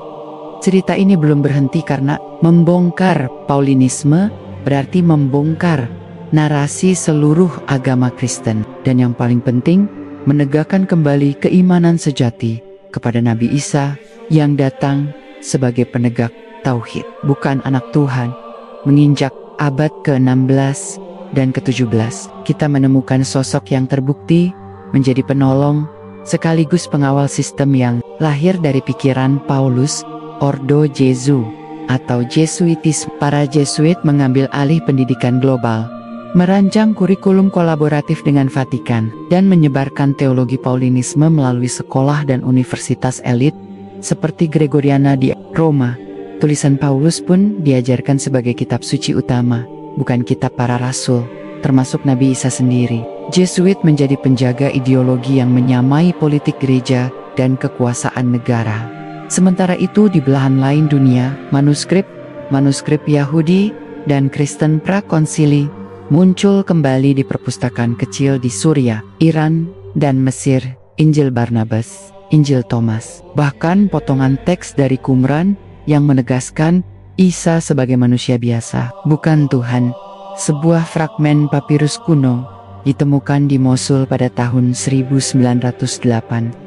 Cerita ini belum berhenti karena membongkar Paulinisme berarti membongkar narasi seluruh agama Kristen, dan yang paling penting, menegakkan kembali keimanan sejati kepada Nabi Isa yang datang sebagai penegak tauhid, bukan anak Tuhan. Menginjak abad ke-16 dan ke-17, kita menemukan sosok yang terbukti menjadi penolong sekaligus pengawal sistem yang lahir dari pikiran Paulus, Ordo Jesu atau Jesuitisme. Para Jesuit mengambil alih pendidikan global, merancang kurikulum kolaboratif dengan Vatikan, dan menyebarkan teologi Paulinisme melalui sekolah dan universitas elit seperti Gregoriana di Roma. Tulisan Paulus pun diajarkan sebagai kitab suci utama, bukan kitab para rasul, termasuk Nabi Isa sendiri. Jesuit menjadi penjaga ideologi yang menyamai politik gereja dan kekuasaan negara. Sementara itu di belahan lain dunia, manuskrip Yahudi dan Kristen prakonsili muncul kembali di perpustakaan kecil di Suriah, Iran, dan Mesir. Injil Barnabas, Injil Thomas, bahkan potongan teks dari Qumran yang menegaskan Isa sebagai manusia biasa, bukan Tuhan, sebuah fragmen papirus kuno ditemukan di Mosul pada tahun 1908,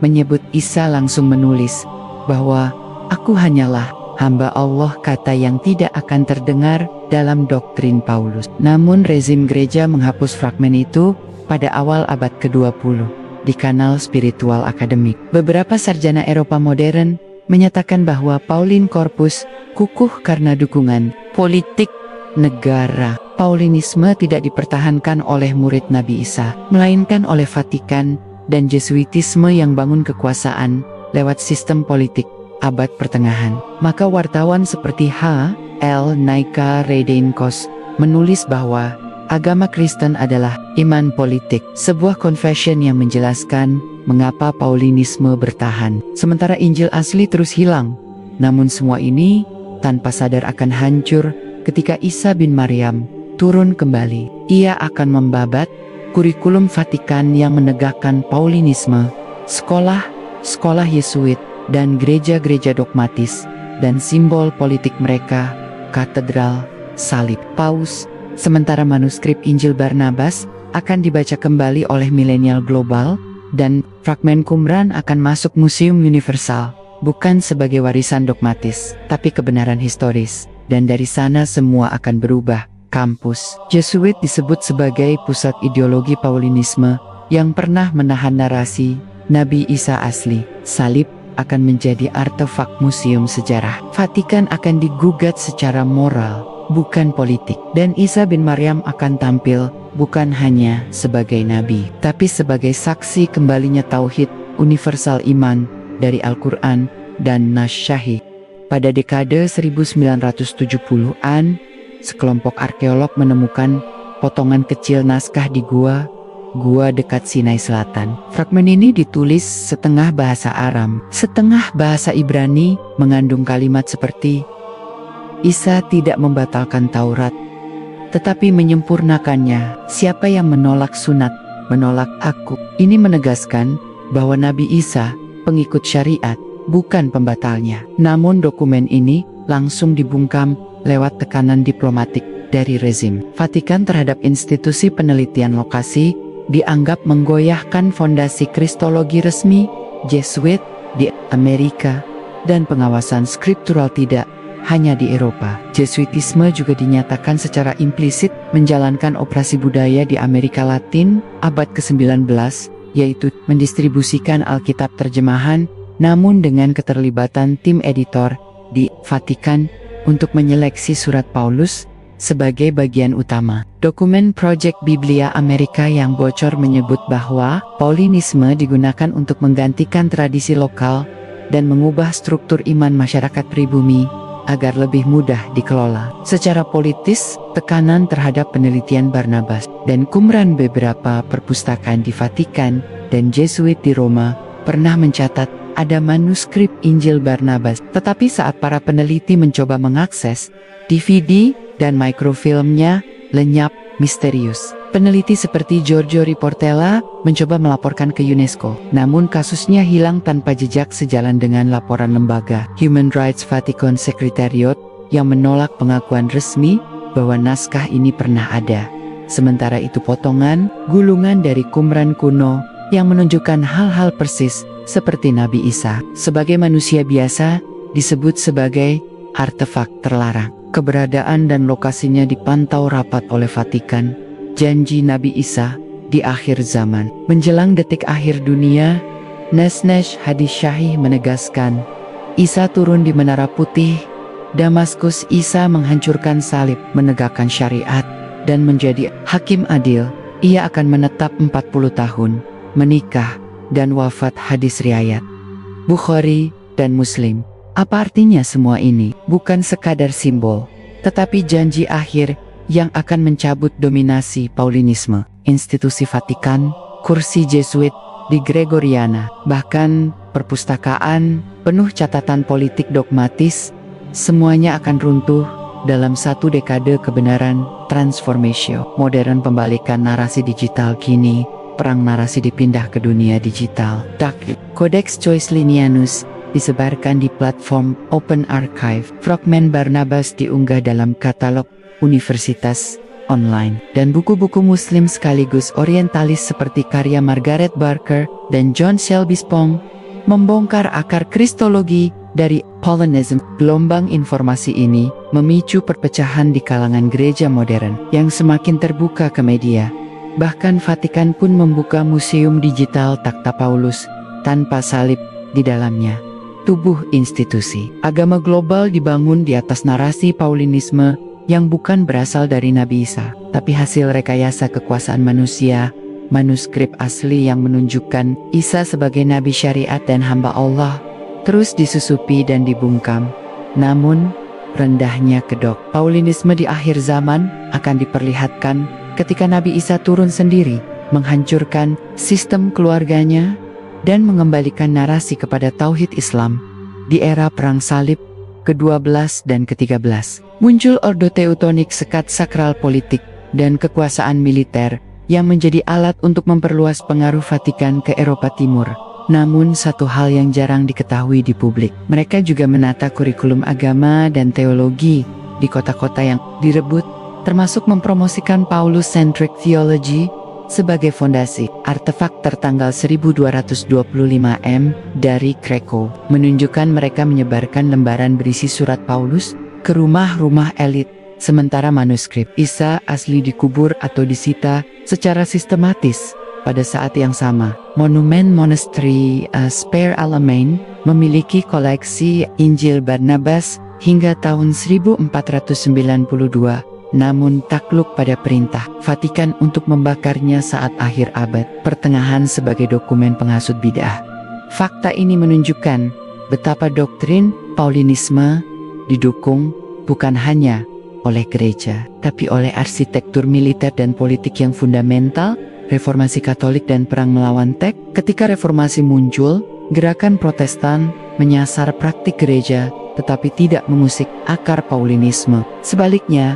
menyebut Isa langsung menulis bahwa "Aku hanyalah hamba Allah," kata yang tidak akan terdengar dalam doktrin Paulus. Namun rezim gereja menghapus fragmen itu pada awal abad ke-20 di kanal spiritual akademik. Beberapa sarjana Eropa modern menyatakan bahwa Pauline Corpus kukuh karena dukungan politik negara. Paulinisme tidak dipertahankan oleh murid Nabi Isa, melainkan oleh Vatikan dan Jesuitisme yang bangun kekuasaan lewat sistem politik abad pertengahan. Maka wartawan seperti H. L. Naika Redeinkos menulis bahwa agama Kristen adalah iman politik, sebuah confession yang menjelaskan mengapa Paulinisme bertahan, sementara Injil asli terus hilang. Namun semua ini tanpa sadar akan hancur ketika Isa bin Maryam turun kembali. Ia akan membabat kurikulum Vatikan yang menegakkan Paulinisme, sekolah Yesuit, dan gereja-gereja dogmatis, dan simbol politik mereka, katedral, salib, paus. Sementara manuskrip Injil Barnabas akan dibaca kembali oleh milenial global, dan fragmen Qumran akan masuk Museum Universal, bukan sebagai warisan dogmatis, tapi kebenaran historis. Dan dari sana semua akan berubah. Kampus Jesuit disebut sebagai pusat ideologi Paulinisme yang pernah menahan narasi Nabi Isa asli. Salib akan menjadi artefak museum sejarah. Vatikan akan digugat secara moral, bukan politik. Dan Isa bin Maryam akan tampil bukan hanya sebagai nabi, tapi sebagai saksi kembalinya tauhid universal iman dari Al-Quran dan Nas Syahih. Pada dekade 1970-an, sekelompok arkeolog menemukan potongan kecil naskah di gua dekat Sinai Selatan. Fragmen ini ditulis setengah bahasa Aram, setengah bahasa Ibrani, mengandung kalimat seperti Isa tidak membatalkan Taurat, tetapi menyempurnakannya. Siapa yang menolak sunat, menolak aku. Ini menegaskan bahwa Nabi Isa pengikut syariat, bukan pembatalnya. Namun dokumen ini langsung dibungkam lewat tekanan diplomatik dari rezim Vatikan terhadap institusi penelitian lokasi, dianggap menggoyahkan fondasi kristologi resmi Jesuit di Amerika, dan pengawasan skriptural tidak hanya di Eropa. Jesuitisme juga dinyatakan secara implisit menjalankan operasi budaya di Amerika Latin abad ke-19, yaitu mendistribusikan Alkitab terjemahan, namun dengan keterlibatan tim editor di Vatikan untuk menyeleksi surat Paulus sebagai bagian utama. Dokumen Project Biblia Amerika yang bocor menyebut bahwa Paulinisme digunakan untuk menggantikan tradisi lokal dan mengubah struktur iman masyarakat pribumi agar lebih mudah dikelola. Secara politis, tekanan terhadap penelitian Barnabas dan Qumran, beberapa perpustakaan di Vatikan dan Jesuit di Roma pernah mencatat ada manuskrip Injil Barnabas. Tetapi saat para peneliti mencoba mengakses, DVD dan mikrofilmnya lenyap misterius. Peneliti seperti Giorgio Riportella mencoba melaporkan ke UNESCO, namun kasusnya hilang tanpa jejak, sejalan dengan laporan lembaga Human Rights Vatican Secretariat yang menolak pengakuan resmi bahwa naskah ini pernah ada. Sementara itu potongan gulungan dari Qumran kuno yang menunjukkan hal-hal persis seperti Nabi Isa sebagai manusia biasa disebut sebagai artefak terlarang. Keberadaan dan lokasinya dipantau rapat oleh Vatikan. Janji Nabi Isa di akhir zaman menjelang detik akhir dunia, Nas Hadis Syahih menegaskan Isa turun di Menara Putih Damaskus. Isa menghancurkan salib, menegakkan syariat, dan menjadi hakim adil. Ia akan menetap 40 tahun, menikah, dan wafat. Hadis riwayat Bukhari dan Muslim. Apa artinya semua ini? Bukan sekadar simbol, tetapi janji akhir yang akan mencabut dominasi Paulinisme, institusi Vatikan, kursi Jesuit di Gregoriana, bahkan perpustakaan penuh catatan politik dogmatis. Semuanya akan runtuh dalam satu dekade kebenaran transformatio modern. Pembalikan narasi digital kini, perang narasi dipindah ke dunia digital. Codex Joycelinianus disebarkan di platform Open Archive. Fragmen Barnabas diunggah dalam katalog Universitas online, dan buku-buku muslim sekaligus orientalis seperti karya Margaret Barker dan John Shelby Spong membongkar akar kristologi dari Paulinism. Gelombang informasi ini memicu perpecahan di kalangan gereja modern yang semakin terbuka ke media. Bahkan Vatikan pun membuka museum digital takhta Paulus tanpa salib di dalamnya. Tubuh institusi agama global dibangun di atas narasi Paulinisme yang bukan berasal dari Nabi Isa, tapi hasil rekayasa kekuasaan manusia. Manuskrip asli yang menunjukkan Isa sebagai nabi syariat dan hamba Allah terus disusupi dan dibungkam. Namun, rendahnya kedok Paulinisme di akhir zaman akan diperlihatkan ketika Nabi Isa turun sendiri, menghancurkan sistem keluarganya dan mengembalikan narasi kepada tauhid Islam. Di era perang salib ke-12 dan ke-13, muncul Ordo Teutonik, sekat sakral politik dan kekuasaan militer yang menjadi alat untuk memperluas pengaruh Vatikan ke Eropa Timur. Namun satu hal yang jarang diketahui di publik, mereka juga menata kurikulum agama dan teologi di kota-kota yang direbut, termasuk mempromosikan Paulus-centric theology sebagai fondasi. Artefak tertanggal 1225 M dari Krakow menunjukkan mereka menyebarkan lembaran berisi surat Paulus ke rumah-rumah elit, sementara manuskrip Isa asli dikubur atau disita secara sistematis. Pada saat yang sama, monumen Monastery Spare Alamein memiliki koleksi Injil Barnabas hingga tahun 1492. Namun takluk pada perintah Vatikan untuk membakarnya saat akhir abad pertengahan sebagai dokumen penghasut bid'ah. Fakta ini menunjukkan betapa doktrin Paulinisme didukung bukan hanya oleh gereja, tapi oleh arsitektur militer dan politik yang fundamental, reformasi Katolik dan perang melawan teks. Ketika reformasi muncul, gerakan Protestan menyasar praktik gereja, tetapi tidak mengusik akar Paulinisme. Sebaliknya,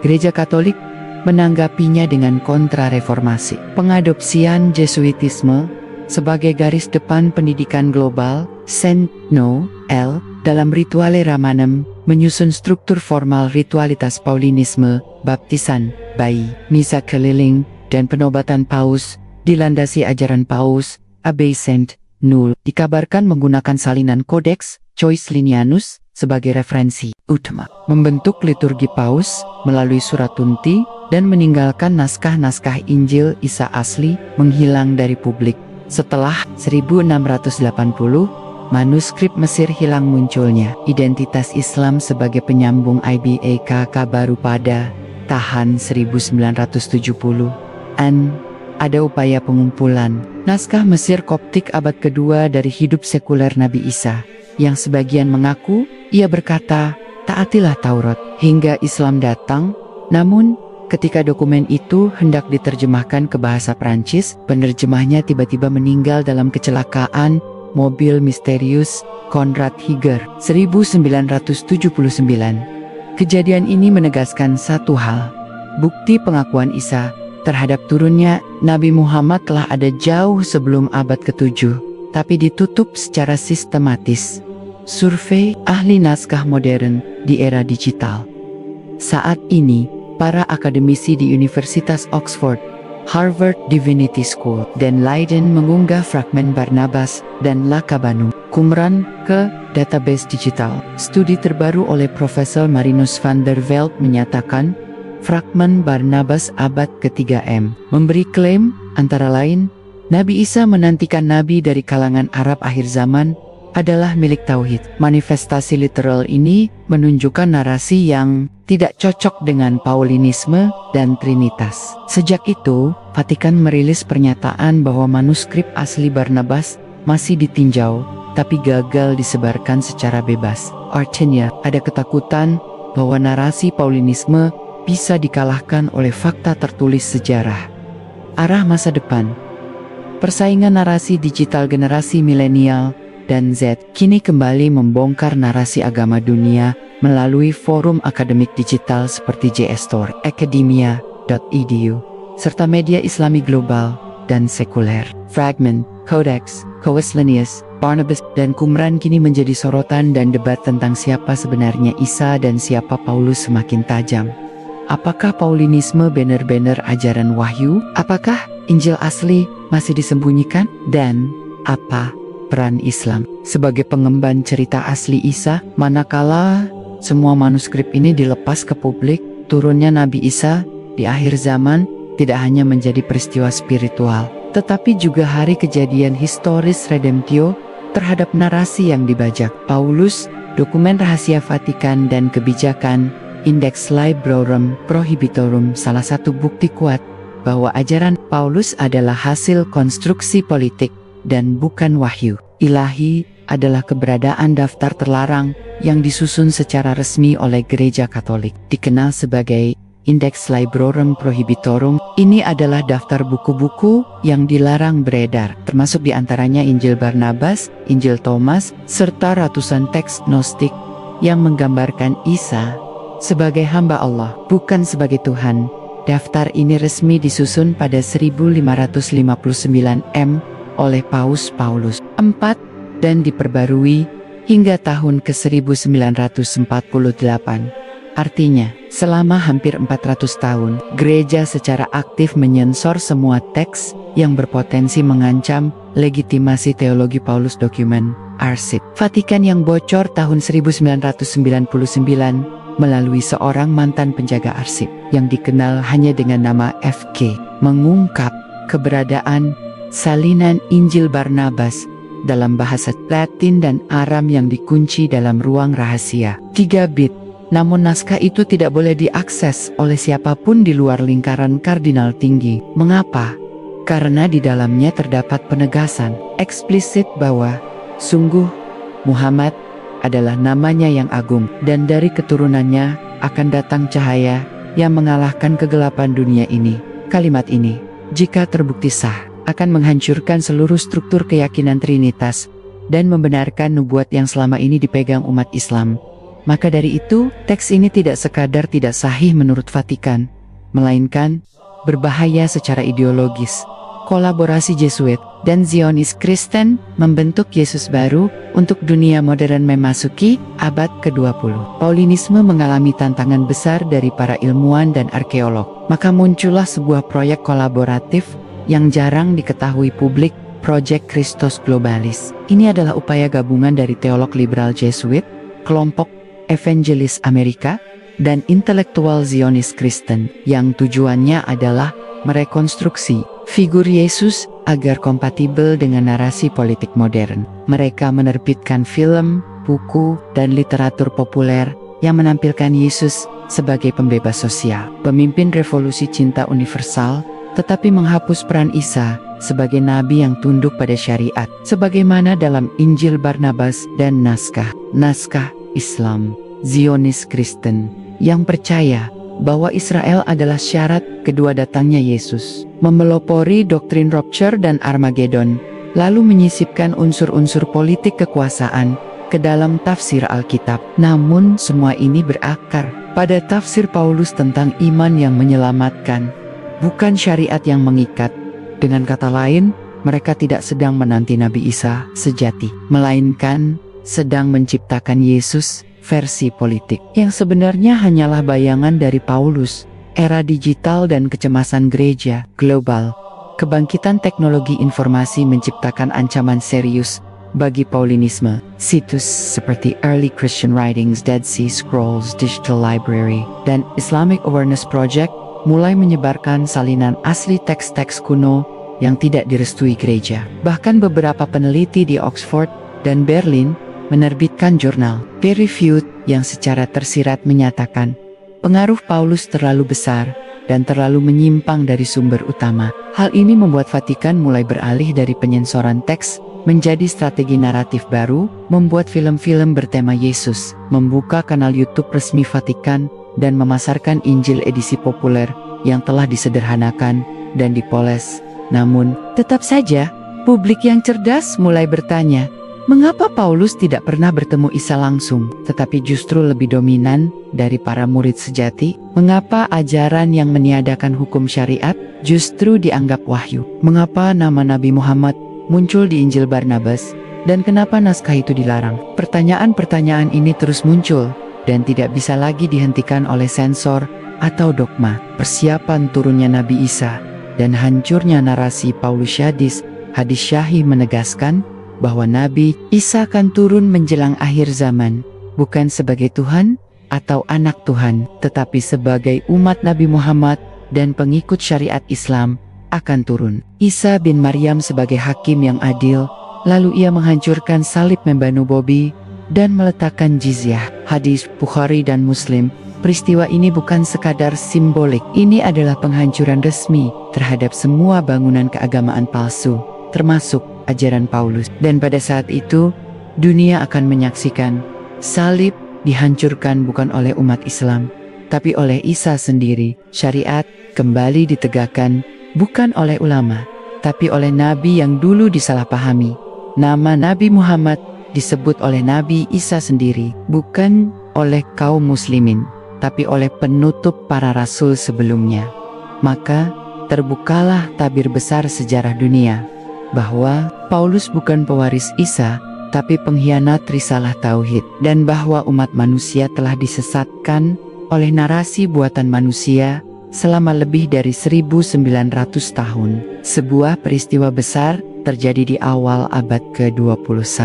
Gereja Katolik menanggapinya dengan kontra-reformasi. Pengadopsian Jesuitisme sebagai garis depan pendidikan global, Saint Noel dalam Rituale Ramanem menyusun struktur formal ritualitas Paulinisme, baptisan bayi, misa keliling, dan penobatan paus, dilandasi ajaran paus, Abbey Saint Null, dikabarkan menggunakan salinan Codex Choisilianus sebagai referensi utama, membentuk liturgi paus melalui surat tunti, dan meninggalkan naskah-naskah Injil Isa asli menghilang dari publik. Setelah 1680, manuskrip Mesir hilang munculnya. Identitas Islam sebagai penyambung IBAKK baru pada tahun 1970-an. Ada upaya pengumpulan naskah Mesir Koptik abad kedua dari hidup sekuler Nabi Isa, yang sebagian mengaku ia berkata, taatilah Taurat hingga Islam datang. Namun, ketika dokumen itu hendak diterjemahkan ke bahasa Prancis, penerjemahnya tiba-tiba meninggal dalam kecelakaan mobil misterius Konrad Higer 1979. Kejadian ini menegaskan satu hal, bukti pengakuan Isa terhadap turunnya Nabi Muhammad telah ada jauh sebelum abad ke-7, tapi ditutup secara sistematis. Survei ahli naskah modern di era digital. Saat ini, para akademisi di Universitas Oxford, Harvard Divinity School, dan Leiden mengunggah fragmen Barnabas dan Lakabanum Qumran ke database digital. Studi terbaru oleh Profesor Marinus van der Veld menyatakan, fragmen Barnabas abad ke-3 memberi klaim, antara lain, Nabi Isa menantikan nabi dari kalangan Arab akhir zaman adalah milik tauhid. Manifestasi literal ini menunjukkan narasi yang tidak cocok dengan Paulinisme dan Trinitas. Sejak itu, Vatikan merilis pernyataan bahwa manuskrip asli Barnabas masih ditinjau, tapi gagal disebarkan secara bebas. Artinya, ada ketakutan bahwa narasi Paulinisme bisa dikalahkan oleh fakta tertulis sejarah. Arah masa depan. Persaingan narasi digital generasi milenial dan Z kini kembali membongkar narasi agama dunia melalui forum akademik digital seperti JSTOR, academia.edu, serta media Islami global dan sekuler. Fragment, Codex, Choisilianus, Barnabas, dan Qumran kini menjadi sorotan, dan debat tentang siapa sebenarnya Isa dan siapa Paulus semakin tajam. Apakah Paulinisme benar-benar ajaran wahyu? Apakah Injil asli masih disembunyikan? Dan apa peran Islam sebagai pengemban cerita asli Isa? Manakala semua manuskrip ini dilepas ke publik, turunnya Nabi Isa di akhir zaman tidak hanya menjadi peristiwa spiritual, tetapi juga hari kejadian historis redemptio terhadap narasi yang dibajak. Paulus, dokumen rahasia Vatikan dan kebijakan Index Librorum Prohibitorum salah satu bukti kuat bahwa ajaran Paulus adalah hasil konstruksi politik dan bukan wahyu ilahi, adalah keberadaan daftar terlarang yang disusun secara resmi oleh Gereja Katolik, dikenal sebagai Index Librorum Prohibitorum. Ini adalah daftar buku-buku yang dilarang beredar, termasuk diantaranya Injil Barnabas, Injil Thomas, serta ratusan teks Gnostik yang menggambarkan Isa sebagai hamba Allah, bukan sebagai Tuhan. Daftar ini resmi disusun pada 1559 M oleh Paus Paulus IV dan diperbarui hingga tahun ke-1948. Artinya, selama hampir 400 tahun, gereja secara aktif menyensor semua teks yang berpotensi mengancam legitimasi teologi Paulus. Dokumen arsip Vatikan yang bocor tahun 1999 melalui seorang mantan penjaga arsip yang dikenal hanya dengan nama FK, mengungkap keberadaan salinan Injil Barnabas dalam bahasa Latin dan Aram yang dikunci dalam ruang rahasia 3 bit. Namun naskah itu tidak boleh diakses oleh siapapun di luar lingkaran kardinal tinggi. Mengapa? Karena di dalamnya terdapat penegasan eksplisit bahwa sungguh Muhammad adalah namanya yang agung, dan dari keturunannya akan datang cahaya yang mengalahkan kegelapan dunia ini. Kalimat ini, jika terbukti sah, akan menghancurkan seluruh struktur keyakinan Trinitas dan membenarkan nubuat yang selama ini dipegang umat Islam. Maka dari itu, teks ini tidak sekadar tidak sahih menurut Vatikan, melainkan berbahaya secara ideologis. Kolaborasi Jesuit dan Zionis Kristen membentuk Yesus baru untuk dunia modern memasuki abad ke-20. Paulinisme mengalami tantangan besar dari para ilmuwan dan arkeolog. Maka muncullah sebuah proyek kolaboratif yang jarang diketahui publik, Project Christos Globalis. Ini adalah upaya gabungan dari teolog liberal Jesuit, kelompok evangelis Amerika, dan intelektual Zionis Kristen, yang tujuannya adalah merekonstruksi figur Yesus agar kompatibel dengan narasi politik modern. Mereka menerbitkan film, buku, dan literatur populer yang menampilkan Yesus sebagai pembebas sosial, pemimpin revolusi cinta universal, tetapi menghapus peran Isa sebagai nabi yang tunduk pada syariat, sebagaimana dalam Injil Barnabas dan naskah Islam Zionis Kristen yang percaya bahwa Israel adalah syarat kedua datangnya Yesus, memelopori doktrin Rapture dan Armageddon, lalu menyisipkan unsur-unsur politik kekuasaan ke dalam tafsir Alkitab. Namun semua ini berakar pada tafsir Paulus tentang iman yang menyelamatkan, bukan syariat yang mengikat. Dengan kata lain, mereka tidak sedang menanti Nabi Isa sejati, melainkan sedang menciptakan Yesus versi politik, yang sebenarnya hanyalah bayangan dari Paulus. Era digital dan kecemasan gereja global, kebangkitan teknologi informasi menciptakan ancaman serius bagi Paulinisme. Situs seperti Early Christian Writings, Dead Sea Scrolls Digital Library, dan Islamic Awareness Project mulai menyebarkan salinan asli teks-teks kuno yang tidak direstui gereja. Bahkan beberapa peneliti di Oxford dan Berlin menerbitkan jurnal peer-reviewed yang secara tersirat menyatakan pengaruh Paulus terlalu besar dan terlalu menyimpang dari sumber utama. Hal ini membuat Vatikan mulai beralih dari penyensoran teks menjadi strategi naratif baru, membuat film-film bertema Yesus, membuka kanal YouTube resmi Vatikan, dan memasarkan Injil edisi populer yang telah disederhanakan dan dipoles. Namun, tetap saja, publik yang cerdas mulai bertanya, mengapa Paulus tidak pernah bertemu Isa langsung, tetapi justru lebih dominan dari para murid sejati? Mengapa ajaran yang meniadakan hukum syariat justru dianggap wahyu? Mengapa nama Nabi Muhammad muncul di Injil Barnabas, dan kenapa naskah itu dilarang? Pertanyaan-pertanyaan ini terus muncul, dan tidak bisa lagi dihentikan oleh sensor atau dogma. Persiapan turunnya Nabi Isa dan hancurnya narasi Paulusiadis, hadis Syahih menegaskan bahwa Nabi Isa akan turun menjelang akhir zaman, bukan sebagai Tuhan atau anak Tuhan, tetapi sebagai umat Nabi Muhammad dan pengikut syariat Islam akan turun. Isa bin Maryam sebagai hakim yang adil, lalu ia menghancurkan salib membanu Bobi dan meletakkan jizyah. Hadis Bukhari dan Muslim. Peristiwa ini bukan sekadar simbolik, ini adalah penghancuran resmi terhadap semua bangunan keagamaan palsu, termasuk ajaran Paulus. Dan pada saat itu, dunia akan menyaksikan salib dihancurkan bukan oleh umat Islam, tapi oleh Isa sendiri. Syariat kembali ditegakkan bukan oleh ulama, tapi oleh Nabi yang dulu disalahpahami. Nama Nabi Muhammad disebut oleh Nabi Isa sendiri, bukan oleh kaum muslimin, tapi oleh penutup para rasul sebelumnya. Maka terbukalah tabir besar sejarah dunia bahwa Paulus bukan pewaris Isa, tapi pengkhianat risalah tauhid, dan bahwa umat manusia telah disesatkan oleh narasi buatan manusia selama lebih dari 1900 tahun. Sebuah peristiwa besar terjadi di awal abad ke-21.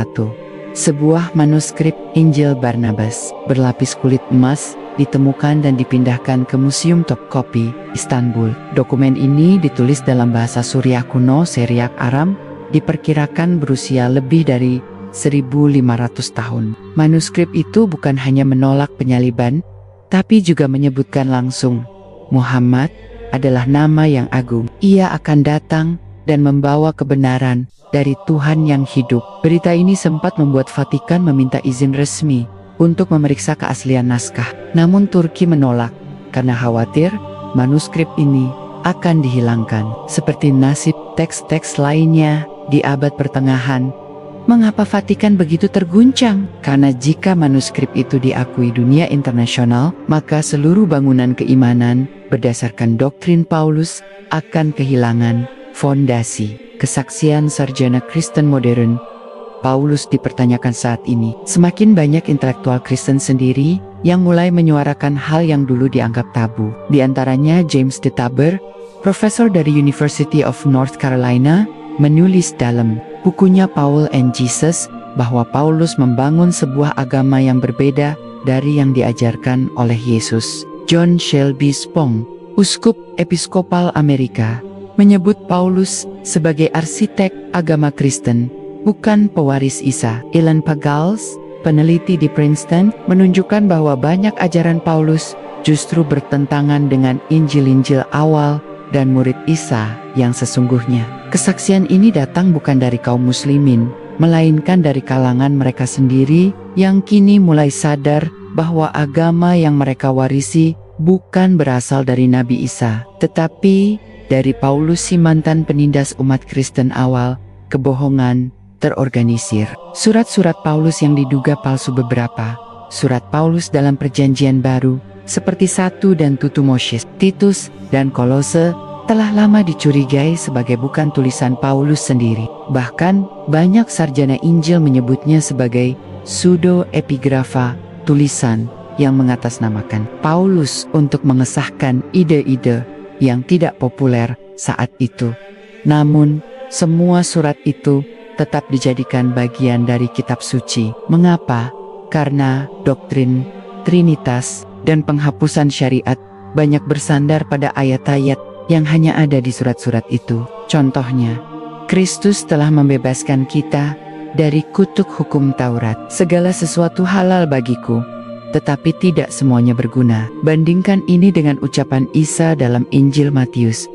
Sebuah manuskrip Injil Barnabas berlapis kulit emas ditemukan dan dipindahkan ke Museum Topkapi, Istanbul. Dokumen ini ditulis dalam bahasa Suriah kuno Syriac Aram, diperkirakan berusia lebih dari 1500 tahun. Manuskrip itu bukan hanya menolak penyaliban, tapi juga menyebutkan langsung, Muhammad adalah nama yang agung. Ia akan datang dan membawa kebenaran dari Tuhan yang hidup. Berita ini sempat membuat Vatikan meminta izin resmi untuk memeriksa keaslian naskah. Namun Turki menolak karena khawatir manuskrip ini akan dihilangkan. Seperti nasib teks-teks lainnya di abad pertengahan, mengapa Vatikan begitu terguncang? Karena jika manuskrip itu diakui dunia internasional, maka seluruh bangunan keimanan berdasarkan doktrin Paulus akan kehilangan fondasi. Kesaksian sarjana Kristen modern Paulus dipertanyakan saat ini. Semakin banyak intelektual Kristen sendiri yang mulai menyuarakan hal yang dulu dianggap tabu. Di antaranya James de Tabor, profesor dari University of North Carolina, menulis dalam bukunya Paul and Jesus bahwa Paulus membangun sebuah agama yang berbeda dari yang diajarkan oleh Yesus. John Shelby Spong, uskup episkopal Amerika, menyebut Paulus sebagai arsitek agama Kristen, bukan pewaris Isa. Ellen Pagels, peneliti di Princeton, menunjukkan bahwa banyak ajaran Paulus justru bertentangan dengan Injil-Injil awal dan murid Isa yang sesungguhnya. Kesaksian ini datang bukan dari kaum muslimin, melainkan dari kalangan mereka sendiri yang kini mulai sadar bahwa agama yang mereka warisi bukan berasal dari Nabi Isa, tetapi dari Paulus, si mantan penindas umat Kristen awal. Kebohongan terorganisir. Surat-surat Paulus yang diduga palsu. Beberapa surat Paulus dalam Perjanjian Baru seperti 1 dan Tutumosis, Titus, dan Kolose telah lama dicurigai sebagai bukan tulisan Paulus sendiri. Bahkan banyak sarjana Injil menyebutnya sebagai pseudo-epigrafa, tulisan yang mengatasnamakan Paulus untuk mengesahkan ide-ide yang tidak populer saat itu. Namun, semua surat itu tetap dijadikan bagian dari kitab suci. Mengapa? Karena doktrin Trinitas dan penghapusan syariat banyak bersandar pada ayat-ayat yang hanya ada di surat-surat itu. Contohnya, Kristus telah membebaskan kita dari kutuk hukum Taurat. Segala sesuatu halal bagiku, tetapi tidak semuanya berguna. Bandingkan ini dengan ucapan Isa dalam Injil Matius.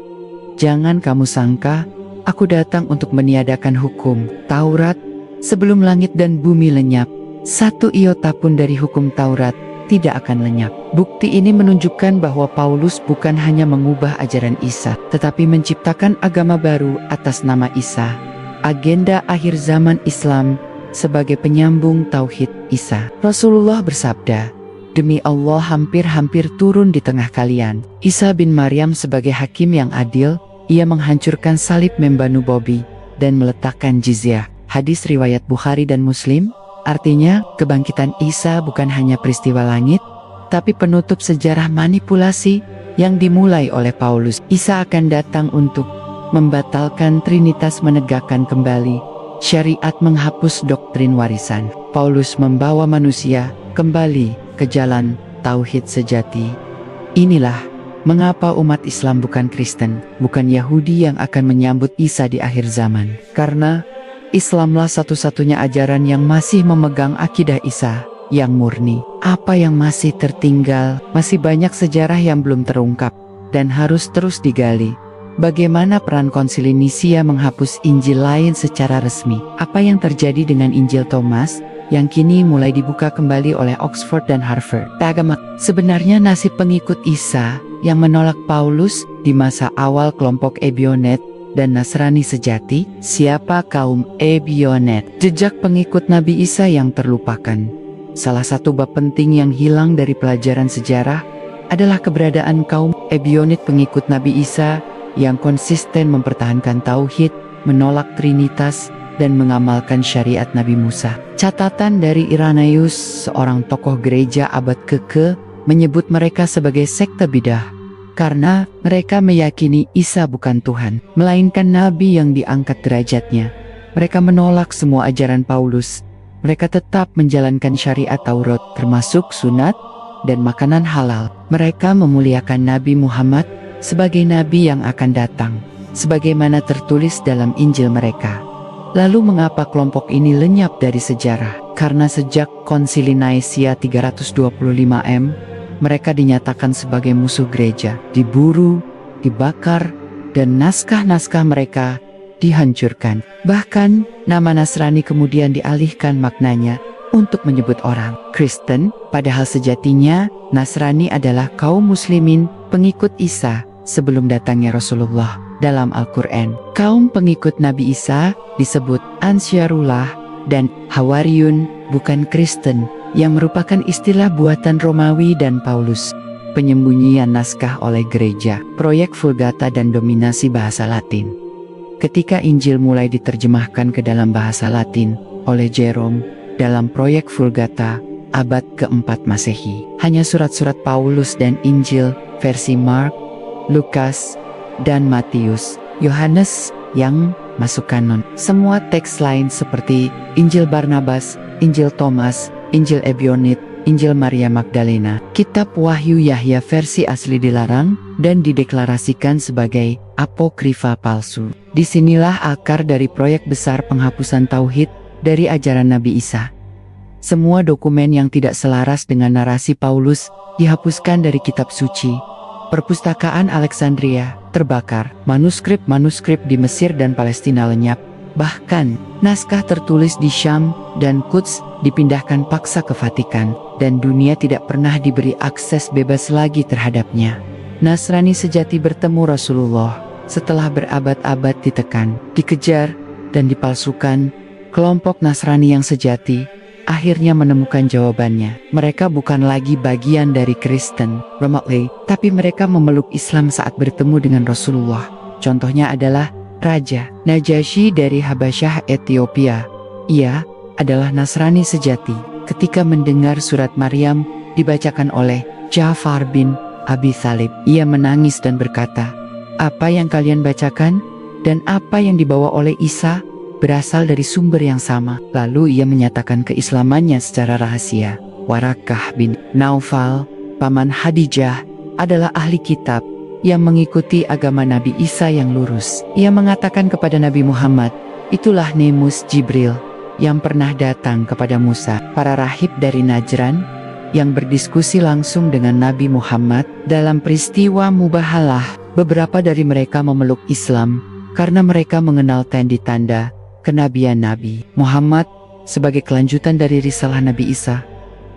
Jangan kamu sangka, aku datang untuk meniadakan hukum Taurat sebelum langit dan bumi lenyap. 1 iota pun dari hukum Taurat tidak akan lenyap. Bukti ini menunjukkan bahwa Paulus bukan hanya mengubah ajaran Isa, tetapi menciptakan agama baru atas nama Isa. Agenda akhir zaman Islam sebagai penyambung tauhid Isa. Rasulullah bersabda, "Demi Allah, hampir-hampir turun di tengah kalian Isa bin Maryam sebagai hakim yang adil. Ia menghancurkan salib membanu Bobi dan meletakkan jizyah." Hadis riwayat Bukhari dan Muslim. Artinya, kebangkitan Isa bukan hanya peristiwa langit, tapi penutup sejarah manipulasi yang dimulai oleh Paulus. Isa akan datang untuk membatalkan Trinitas, menegakkan kembali syariat, menghapus doktrin warisan. Paulus membawa manusia kembali ke jalan tauhid sejati. Inilah mengapa umat Islam bukan Kristen, bukan Yahudi yang akan menyambut Isa di akhir zaman. Karena Islamlah satu-satunya ajaran yang masih memegang akidah Isa yang murni. Apa yang masih tertinggal? Masih banyak sejarah yang belum terungkap dan harus terus digali. Bagaimana peran Konsili Nisia menghapus Injil lain secara resmi? Apa yang terjadi dengan Injil Thomas yang kini mulai dibuka kembali oleh Oxford dan Harvard? Agama. Sebenarnya nasib pengikut Isa yang menolak Paulus di masa awal kelompok Ebionet dan Nasrani sejati. Siapa kaum Ebionet? Jejak pengikut Nabi Isa yang terlupakan. Salah satu bab penting yang hilang dari pelajaran sejarah adalah keberadaan kaum Ebionit, pengikut Nabi Isa yang konsisten mempertahankan tauhid, menolak Trinitas, dan mengamalkan syariat Nabi Musa. Catatan dari Irenaeus, seorang tokoh gereja abad ke-ke, menyebut mereka sebagai sekte bidah karena mereka meyakini Isa bukan Tuhan, melainkan Nabi yang diangkat derajatnya. Mereka menolak semua ajaran Paulus. Mereka tetap menjalankan syariat Taurat, termasuk sunat dan makanan halal. Mereka memuliakan Nabi Muhammad sebagai nabi yang akan datang, sebagaimana tertulis dalam Injil mereka. Lalu mengapa kelompok ini lenyap dari sejarah? Karena sejak Konsili Nicaea 325 M, mereka dinyatakan sebagai musuh gereja, diburu, dibakar, dan naskah-naskah mereka dihancurkan. Bahkan, nama Nasrani kemudian dialihkan maknanya untuk menyebut orang Kristen, padahal sejatinya Nasrani adalah kaum muslimin, pengikut Isa sebelum datangnya Rasulullah. Dalam Al-Quran, kaum pengikut Nabi Isa disebut Ansyarullah dan Hawariyun, bukan Kristen, yang merupakan istilah buatan Romawi dan Paulus. Penyembunyian naskah oleh gereja, proyek Vulgata, dan dominasi bahasa Latin. Ketika Injil mulai diterjemahkan ke dalam bahasa Latin oleh Jerome dalam proyek Vulgata abad ke-4 Masehi, hanya surat-surat Paulus dan Injil versi Mark, Lukas, dan Matius, Yohanes yang masuk kanon. Semua teks lain seperti Injil Barnabas, Injil Thomas, Injil Ebionit, Injil Maria Magdalena, Kitab Wahyu Yahya versi asli dilarang dan dideklarasikan sebagai apokrifa palsu. Disinilah akar dari proyek besar penghapusan tauhid dari ajaran Nabi Isa. Semua dokumen yang tidak selaras dengan narasi Paulus dihapuskan dari kitab suci. Perpustakaan Alexandria terbakar, manuskrip-manuskrip di Mesir dan Palestina lenyap. Bahkan, naskah tertulis di Syam dan Quds dipindahkan paksa ke Vatikan, dan dunia tidak pernah diberi akses bebas lagi terhadapnya. Nasrani sejati bertemu Rasulullah setelah berabad-abad ditekan, dikejar, dan dipalsukan. Kelompok Nasrani yang sejati akhirnya menemukan jawabannya. Mereka bukan lagi bagian dari Kristen, Romawi, tapi mereka memeluk Islam saat bertemu dengan Rasulullah. Contohnya adalah Raja Najasyi dari Habasyah, Ethiopia. Ia adalah Nasrani sejati. Ketika mendengar surat Maryam dibacakan oleh Ja'far bin Abi Thalib, ia menangis dan berkata, "Apa yang kalian bacakan dan apa yang dibawa oleh Isa berasal dari sumber yang sama." Lalu ia menyatakan keislamannya secara rahasia. Warakah bin Naufal, paman Khadijah, adalah ahli kitab yang mengikuti agama Nabi Isa yang lurus. Ia mengatakan kepada Nabi Muhammad, "Itulah Nemus Jibril yang pernah datang kepada Musa." Para rahib dari Najran yang berdiskusi langsung dengan Nabi Muhammad dalam peristiwa Mubahalah. Beberapa dari mereka memeluk Islam karena mereka mengenal tanda kenabian Nabi Muhammad sebagai kelanjutan dari risalah Nabi Isa.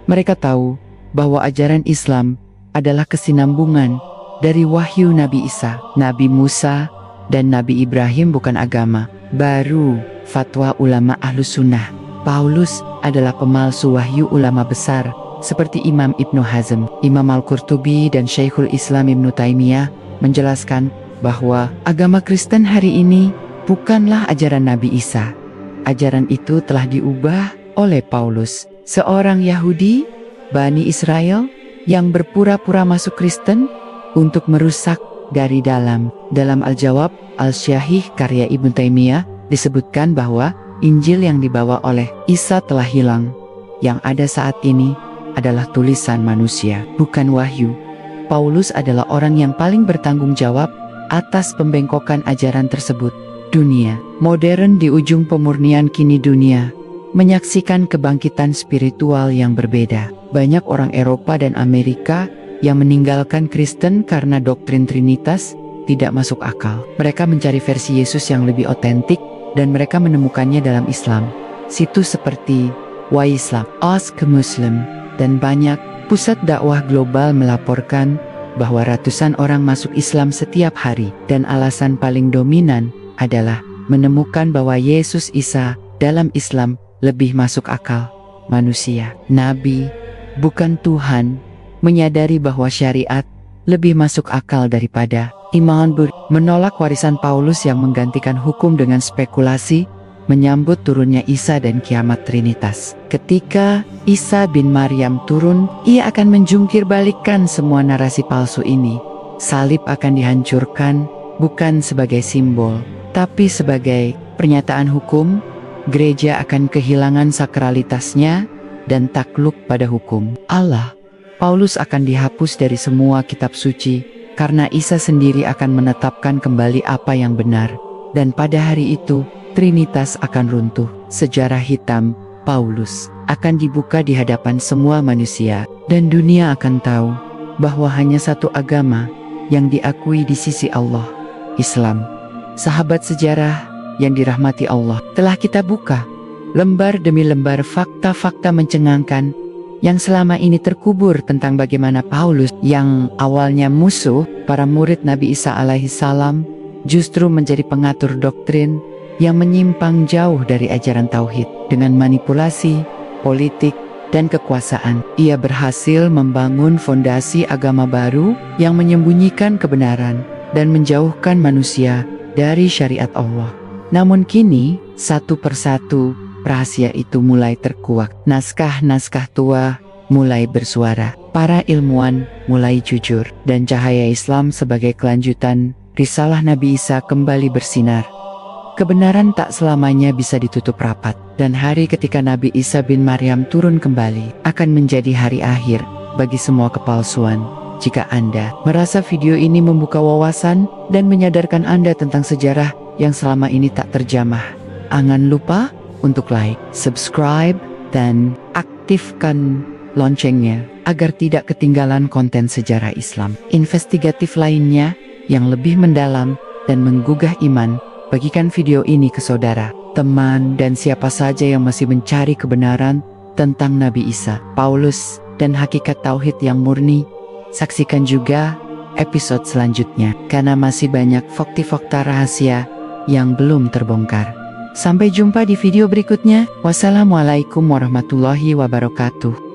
Mereka tahu bahwa ajaran Islam adalah kesinambungan dari wahyu Nabi Isa, Nabi Musa, dan Nabi Ibrahim, bukan agama baru. Fatwa ulama Ahlus Sunnah, Paulus adalah pemalsu wahyu ulama besar seperti Imam Ibnu Hazm, Imam Al-Qurtubi, dan Syekhul Islam Ibnu Taimiyah menjelaskan bahwa agama Kristen hari ini bukanlah ajaran Nabi Isa. Ajaran itu telah diubah oleh Paulus, seorang Yahudi, Bani Israel, yang berpura-pura masuk Kristen untuk merusak dari dalam. Dalam Al-Jawab Al-Syahih karya Ibnu Taimiyah disebutkan bahwa Injil yang dibawa oleh Isa telah hilang. Yang ada saat ini adalah tulisan manusia, bukan wahyu. Paulus adalah orang yang paling bertanggung jawab atas pembengkokan ajaran tersebut. Dunia modern di ujung pemurnian kini dunia menyaksikan kebangkitan spiritual yang berbeda. Banyak orang Eropa dan Amerika yang meninggalkan Kristen karena doktrin Trinitas tidak masuk akal. Mereka mencari versi Yesus yang lebih otentik dan mereka menemukannya dalam Islam. Situs seperti Why Islam, Ask a Muslim, dan banyak pusat dakwah global melaporkan bahwa ratusan orang masuk Islam setiap hari, dan alasan paling dominan adalah menemukan bahwa Yesus Isa dalam Islam lebih masuk akal. Manusia, nabi, bukan Tuhan, menyadari bahwa syariat lebih masuk akal daripada iman. Menolak warisan Paulus yang menggantikan hukum dengan spekulasi, menyambut turunnya Isa dan kiamat Trinitas. Ketika Isa bin Maryam turun, ia akan menjungkir balikkan semua narasi palsu ini. Salib akan dihancurkan, bukan sebagai simbol, tapi sebagai pernyataan hukum. Gereja akan kehilangan sakralitasnya dan takluk pada hukum Allah. Paulus akan dihapus dari semua kitab suci, karena Isa sendiri akan menetapkan kembali apa yang benar. Dan pada hari itu, Trinitas akan runtuh. Sejarah hitam Paulus akan dibuka di hadapan semua manusia, dan dunia akan tahu bahwa hanya satu agama yang diakui di sisi Allah, Islam. Sahabat sejarah yang dirahmati Allah, telah kita buka lembar demi lembar fakta-fakta mencengangkan yang selama ini terkubur tentang bagaimana Paulus yang awalnya musuh para murid Nabi Isa alaihi salam justru menjadi pengatur doktrin yang menyimpang jauh dari ajaran tauhid. Dengan manipulasi, politik, dan kekuasaan, ia berhasil membangun fondasi agama baru yang menyembunyikan kebenaran dan menjauhkan manusia dari syariat Allah. Namun kini, satu persatu, rahasia itu mulai terkuak. Naskah-naskah tua mulai bersuara, para ilmuwan mulai jujur, dan cahaya Islam sebagai kelanjutan risalah Nabi Isa kembali bersinar. Kebenaran tak selamanya bisa ditutup rapat, dan hari ketika Nabi Isa bin Maryam turun kembali akan menjadi hari akhir bagi semua kepalsuan. Jika Anda merasa video ini membuka wawasan dan menyadarkan Anda tentang sejarah yang selama ini tak terjamah, jangan lupa untuk like, subscribe, dan aktifkan loncengnya agar tidak ketinggalan konten sejarah Islam investigatif lainnya yang lebih mendalam dan menggugah iman. Bagikan video ini ke saudara, teman, dan siapa saja yang masih mencari kebenaran tentang Nabi Isa, Paulus, dan hakikat tauhid yang murni. Saksikan juga episode selanjutnya, karena masih banyak fakta-fakta rahasia yang belum terbongkar. Sampai jumpa di video berikutnya. Wassalamualaikum warahmatullahi wabarakatuh.